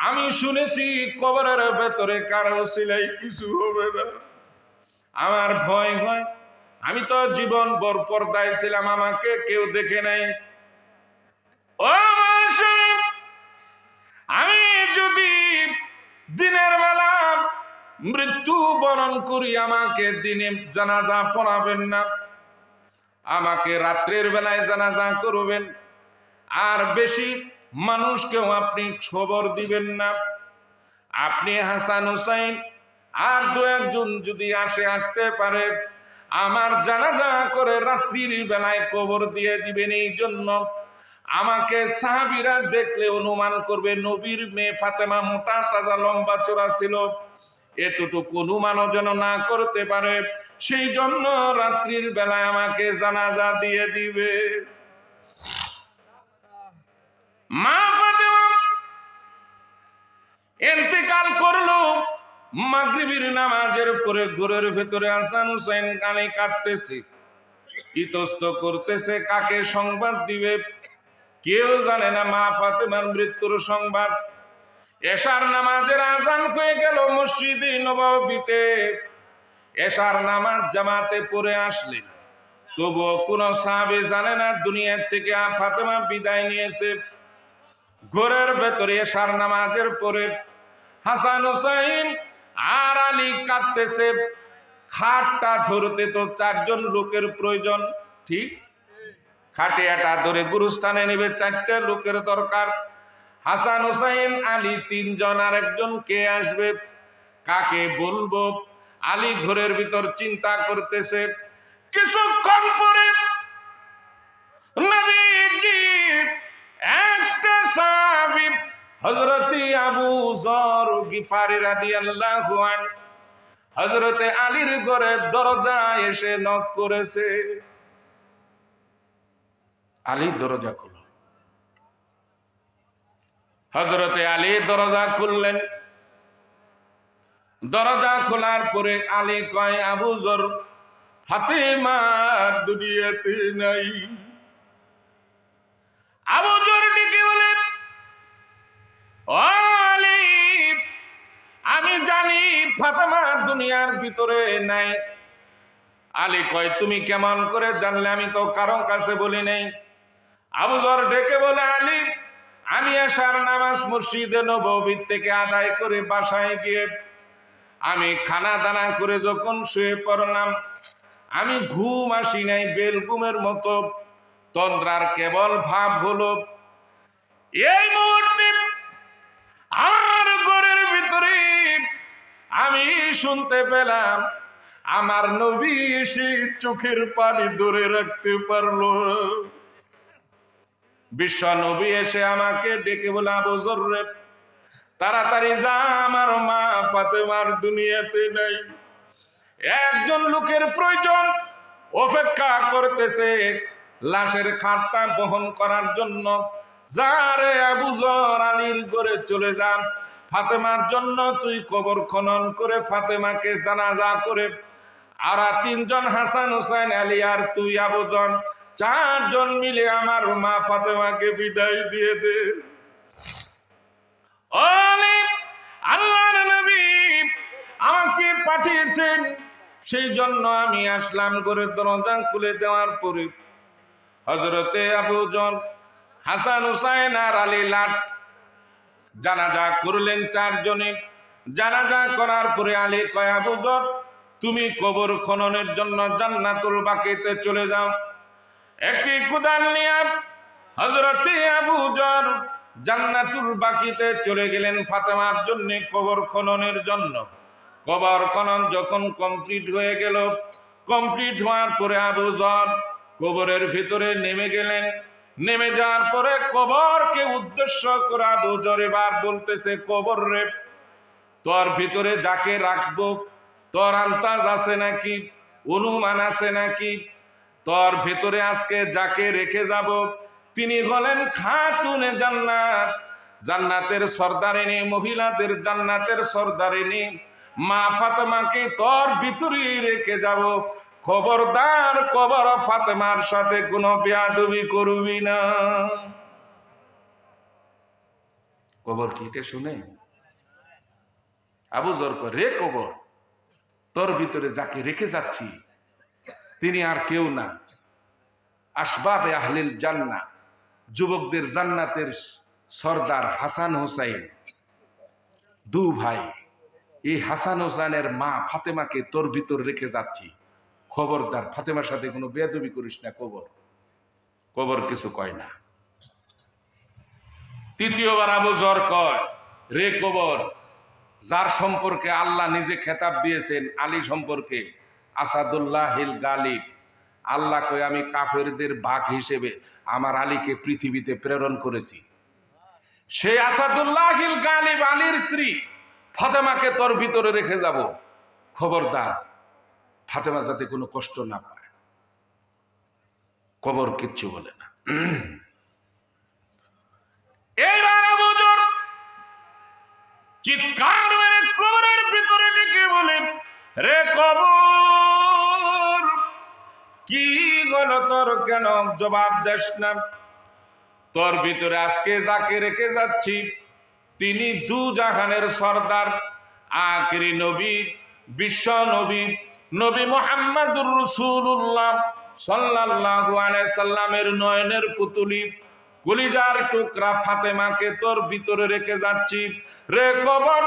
আমি শুনেছি কবরের ভেতরে কারো সিলাই কিছু হবে না, আমার ভয় হয়। আমি তো জীবন ভর পর্দায় ছিলাম, আমাকে কেউ দেখে নাই। ও আমি যদি দিনের বেলা মৃত্যু বরণ করি, আমাকে দিনে জানাজা পড়াবেন না, আমাকে রাত্রের বেলায় জানাজা করবেন, আর বেশি মানুষকেও আপনি খবর দিবেন না। আপনি হাসান হুসাইন আর দু একজন যদি আসতে পারে, আমার জানাজা করে রাত্রির বেলায় কবর দিয়ে দিবেন। এই জন্য আমাকে সাহাবীরা দেখলে অনুমান করবে নবীর মেয়ে ফাতেমা মোটা তাজা লম্বা চোরা ছিল, এতটুকু অনুমানও যেন না করতে পারে, সেই জন্য রাত্রির বেলায় আমাকে জানাজা দিয়ে দিবে। মা ফাতেমা ইন্তেকাল করলো। মাগরিবের নামাজের পরে ঘরের ভেতরে হাসান হুসাইন কানে কাঁদতেছে, ইতস্ত করতেছে, কাকে সংবাদ দিবে কেউ জানে না। মা ফাতেমার মৃত্যুর সংবাদ। এশার নামাজের আযান হয়ে গেল মসজিদে নববীতে। এশার নামাজ জামাতে পড়ে আসলেন, তবুও কোন সাহাবী জানে না দুনিয়ার থেকে ফাতেমা বিদায় নিয়েছে। ঘরের ভেতরে এশার নামাজের পরে হাসান হুসাইন আর আলী কাঁদতেছে। খাটটা ধরতে তো 4 জন লোকের প্রয়োজন, ঠিক? খাটিয়াটা ধরে গুরুস্থানে নেবে 4টে লোকের দরকার। হাসান হুসাইন আলী 3 জন, আর একজন কে আসবে? কাকে বলবো? আলী ঘরের ভিতর চিন্তা করতেছে। কিছুক্ষণ পরে নবীজি একটা সাহাবী হযরত আবু যর গিফারি রাদিয়াল্লাহু আনহু হযরত আলীর ঘরের দরজায় এসে নক করেছে। আলী দরজা খুলল। হযরত আলী দরজা খুললেন। দরজা খোলার পরে আলী কয়, আবু যর, ফাতেমা দুনিয়াতে নাই। আবু যর ডেকে বলেন, ও আলী, আমি জানি ফাতেমা দুনিয়ার ভিতরে নাই। আলী কয়, তুমি কেমন করে জানলে? আমি তো কারোর কাছে বলি নাই। আবু যর ডেকে বলে, আলী, আমি এশার নামাজ মসজিদে নববী থেকে আদায় করে বাসায় গিয়ে আমি খানা দানা করে যখন শুয়ে পড়লাম, আমি ঘুম আসি নাই, বেলগুমের মতো তন্দ্রার কেবল ভাব হলো। এই মুহূর্তে আমার ঘরের ভিতরে আমি শুনতে পেলাম আমার নবী এসে চোখের পানি ধরে রাখতে পারলো। বিশ্ব নবী এসে আমাকে ডেকে বলে, আবু যর রে, তাড়াতাড়ি যা, আমার মা ফাতেমার দুনিয়াতে নাই। একজন লোকের প্রয়োজন, অপেক্ষা করতেছে লাশের খাটটা বহন করার জন্য। যা রে আবু যর, আলীর ঘরে চলে যা, ফাতেমার জন্য তুই কবর খনন করে ফাতেমাকে জানাজা করে, আর 3 জন হাসান হুসাইন আলী আর তুই আবু যর 4 জন মিলে আমার মা ফাতেমাকে বিদায় দিয়ে দে। আল্লাহর নবী আমাকে পাঠিয়েছেন, সেই জন্য আমি আসলাম। করে দরজা খুলে দেওয়ার পরে হযরতে আবু যর, হাসান হুসাইন আর আলী লাট জানাজা করলেন 4 জনে। জানাজা করার পরে আলী কয়, আবু যর, তুমি কবর খননের জন্য জান্নাতুল বাকিতে চলে যাও। একটি কুদাল নিয়ে হযরতে আবু যর জান্নাতুল বাকিতে চলে গেলেন ফাতেমার জন্য কবর খননের জন্য। কবর খনন যখন কমপ্লিট হয়ে গেল, কমপ্লিট হওয়ার পরে আবু যর কবরের ভিতরে নেমে গেলেন। নেমে যাওয়ার পরে কবরকে উদ্দেশ্য করে আবু যর এবার বলতেছে, কবর রে, তোর ভিতরে যাকে রাখবো তোর আন্তাজ আছে নাকি, অনুমান আছে নাকি? তোর ভেতরে আজকে যাকে রেখে যাব তিনি হলেন খাতুনে জান্নাত, জান্নাতের সর্দারিনী, মহিলাদের জান্নাতের সর্দারিনী মা ফাতেমাকে তোর ভিতরেই রেখে যাব। খবরদার কবর ফাতেমার সাথে কোনো বেয়াদবি করবি না। কবর কিটে শুনে আবু যর কয়, রে কবর, তোর ভিতরে যাকে রেখে যাচ্ছি তিনি আর কেউ না, আসবাবে আহলিল জান্নাহ, যুবকদের জান্নাতের সর্দার হাসান হুসাইন, 2 ভাই। এই হাসান হুসাইনের মা ফাতেমাকে তোর ভিতর রেখে যাচ্ছি, খবরদার ফাতেমার সাথে কোনো বেয়াদবি করিস না। কবর কিছু কয় না। তৃতীয়বার আবু যর কয়, রে কবর, যার সম্পর্কে আল্লাহ নিজে খেতাব দিয়েছেন আলী সম্পর্কে, আসাদুল্লাহিল গালিব, আল্লাহ কয়, আমি কাফেরদের বাঘ হিসেবে আমার আলীকে পৃথিবীতে প্রেরণ করেছি। সেই আসাদুল্লাহিল গালিব আলীর স্ত্রী ফাতেমাকে তোর ভিতরে রেখে যাব, খবরদার ফাতেমা যাতে কোনো কষ্ট না পায়। কবর কিচ্ছু বলে না। এইবার আবু যর চিৎকার মেরে কবরের ভিতরে ডেকে বলেন, রে কবর, কি হলো তোর, কেন জবাব দেস না? তোর ভিতরে আজকে যাকে রেখে যাচ্ছি তিনি 2 জাহানের সর্দার, আখিরি নবী, বিশ্ব নবী, নবী মুহাম্মদুর রাসূলুল্লাহ সাল্লাল্লাহু আলাইহি সাল্লামের নয়নের পুতুলি, কলিজার টুকরা ফাতেমাকে তোর ভিতরে রেখে যাচ্ছি। রে কবর,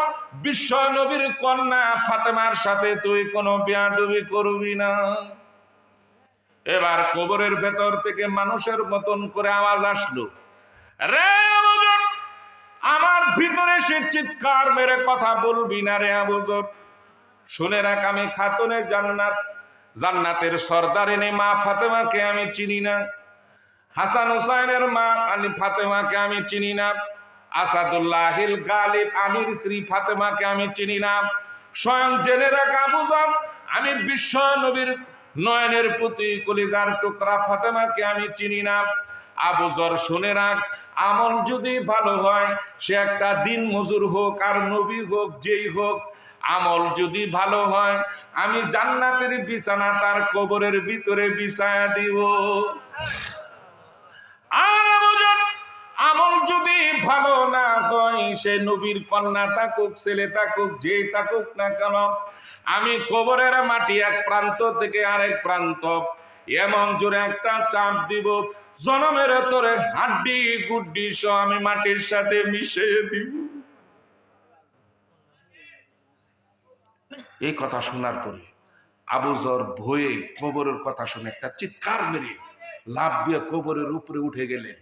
বিশ্ব নবীর কন্যা ফাতেমার সাথে তুই কোনো বেয়াদবি করবি না। এবার কবরের ভেতর থেকে মানুষের মতন করে আওয়াজ আসলো, রে আবু যর, আমার ভিতরে সে চিৎকার মেরে কথা বলবি না রে আবু যর। শুনে রাখ, আমি খাতুনে জান্নাত, জান্নাতের সর্দারিনী মা ফাতেমাকে আমি চিনি না। হাসান হুসাইনের মা আলী ফাতেমাকে আমি চিনি না। আসাদুল্লাহিল গালিব আলীর স্ত্রী ফাতেমাকে আমি চিনি না। স্বয়ং জেনে রাখ আবু যর, আমি বিশ্ব নবীর নয়নের প্রতি কলিজার টুকরা ফাতেমাকে আমি চিনি না। আবু যর শুনে রাখ, আমল যদি ভালো হয়, সে একটা দিন মজুর হোক আর নবী হোক, যেই হোক, আমল যদি ভালো হয়, আমি জান্নাতের বিছানা তার কবরের ভিতরে বিছায়া দিব। আমল যদি ভালো না হয়, সে নবীর কন্যা থাকুক, ছেলে থাকুক, যে থাকুক না কেন, আমি কবরের মাটি এক প্রান্ত থেকে আরেক প্রান্ত এমন জোরে একটা চাপ দিব, জনমের তোরে হাড্ডি গুড্ডি সহ আমি মাটির সাথে মিশিয়ে দিব। এই কথা শোনার পরে আবু যর ভয়ে কবরের কথা শুনে একটা চিৎকার মেরে লাফ দিয়ে কবরের উপরে উঠে গেলেন।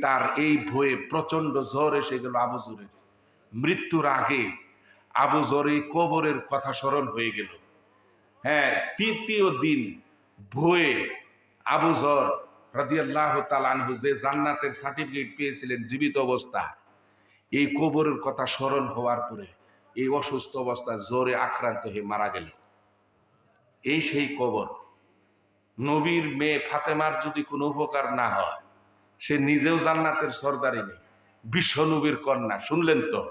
তার এই ভয়ে প্রচন্ড জ্বর এসে গেল আবু যরের। মৃত্যুর আগে আবু যর এই কবরের কথা স্মরণ হয়ে গেল। হ্যাঁ, তৃতীয় দিন ভয়ে আবু যর রাদিয়াল্লাহু তাআলা আনহু যে জান্নাতের সার্টিফিকেট পেয়েছিলেন জীবিত অবস্থা, এই কবরের কথা স্মরণ হওয়ার পরে এই অসুস্থ অবস্থা জ্বরে আক্রান্ত হয়ে মারা গেল। এই সেই কবর। নবীর মেয়ে ফাতেমার যদি কোনো উপকার না হয়, সে নিজেও জান্নাতের সর্দারিনী, বিশ্ব নবীর কন্যা, শুনলেন তো?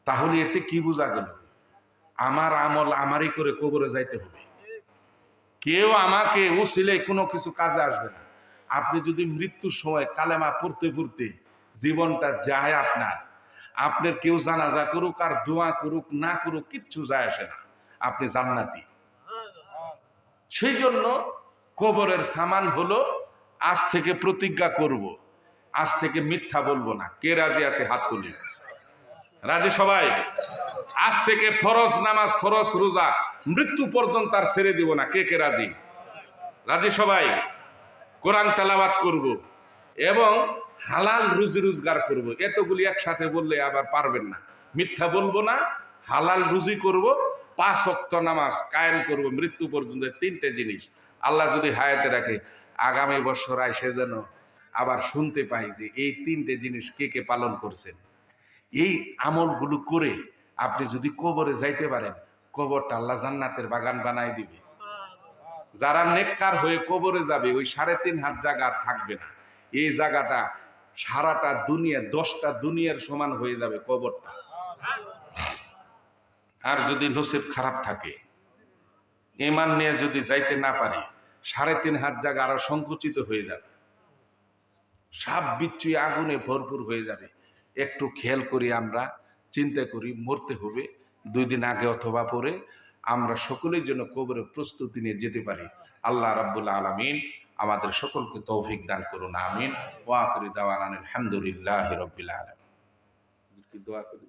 তাহলে এতে কি বোঝা গেল? আমার আমল আমারই করে কবরে যাইতে হবে। কেউ আমাকে উসিলে কোনো কিছু কাজে আসবে না। আপনি যদি মৃত্যুর সময় কালেমা পড়তে পড়তে জীবনটা যায় আপনার কেউ জানাজা করুক আর দোয়া করুক না করুক, কিচ্ছু যায় আসে না, আপনি জান্নাতি। সেই জন্য কবরের সামান হলো, আজ থেকে প্রতিজ্ঞা করব, আজ থেকে মিথ্যা বলবো না। কে রাজি আছে হাত তুলি? রাজি সবাই? আজ থেকে ফরজ নামাজ, ফরজ রোজা মৃত্যু পর্যন্ত আর ছেড়ে দিব না। কে কে রাজি? রাজি সবাই? কোরআন তেলাওয়াত করব এবং হালাল রুজি রোজগার করব। এতগুলি একসাথে বললে আবার পারবেন না। মিথ্যা বলবো না, হালাল রুজি করব, 5 ওয়াক্ত নামাজ কায়েম করব মৃত্যু পর্যন্ত। 3টে জিনিস আল্লাহ যদি হায়াতে রাখে, আগামী বছর আইসে যেন আবার শুনতে পাই যে এই 3টে জিনিস কে কে পালন করছেন। এই আমলগুলো করে আপনি যদি কবরে যাইতে পারেন, কবরটা আল্লাহ জান্নাতের বাগান বানাই দিবে। যারা নেককার হয়ে কবরে যাবে, ওই 3.5 হাত জায়গা আর থাকবে না। এই জায়গাটা সারাটা দুনিয়া, 10টা দুনিয়ার সমান হয়ে যাবে কবরটা। আর যদি নসিব খারাপ থাকে, ঈমান নিয়ে যদি যাইতে না পারি, 3.5 হাত জায়গা আরো সংকুচিত হয়ে যাবে, সাপ বিচ্ছু আগুনে ভরপুর হয়ে যাবে। একটু খেয়াল করি, আমরা চিন্তা করি, মরতে হবে 2 দিন আগে অথবা পরে, আমরা সকলের জন্য কবরের প্রস্তুতি নিয়ে যেতে পারি। আল্লাহ রাব্বুল আলামিন আমাদের সকলকে তৌফিক দান করুন, আমিন। ওয়া আখিরু দাওয়ানা আলহামদুলিল্লাহি রাব্বিল আলামিন। দোয়া করি।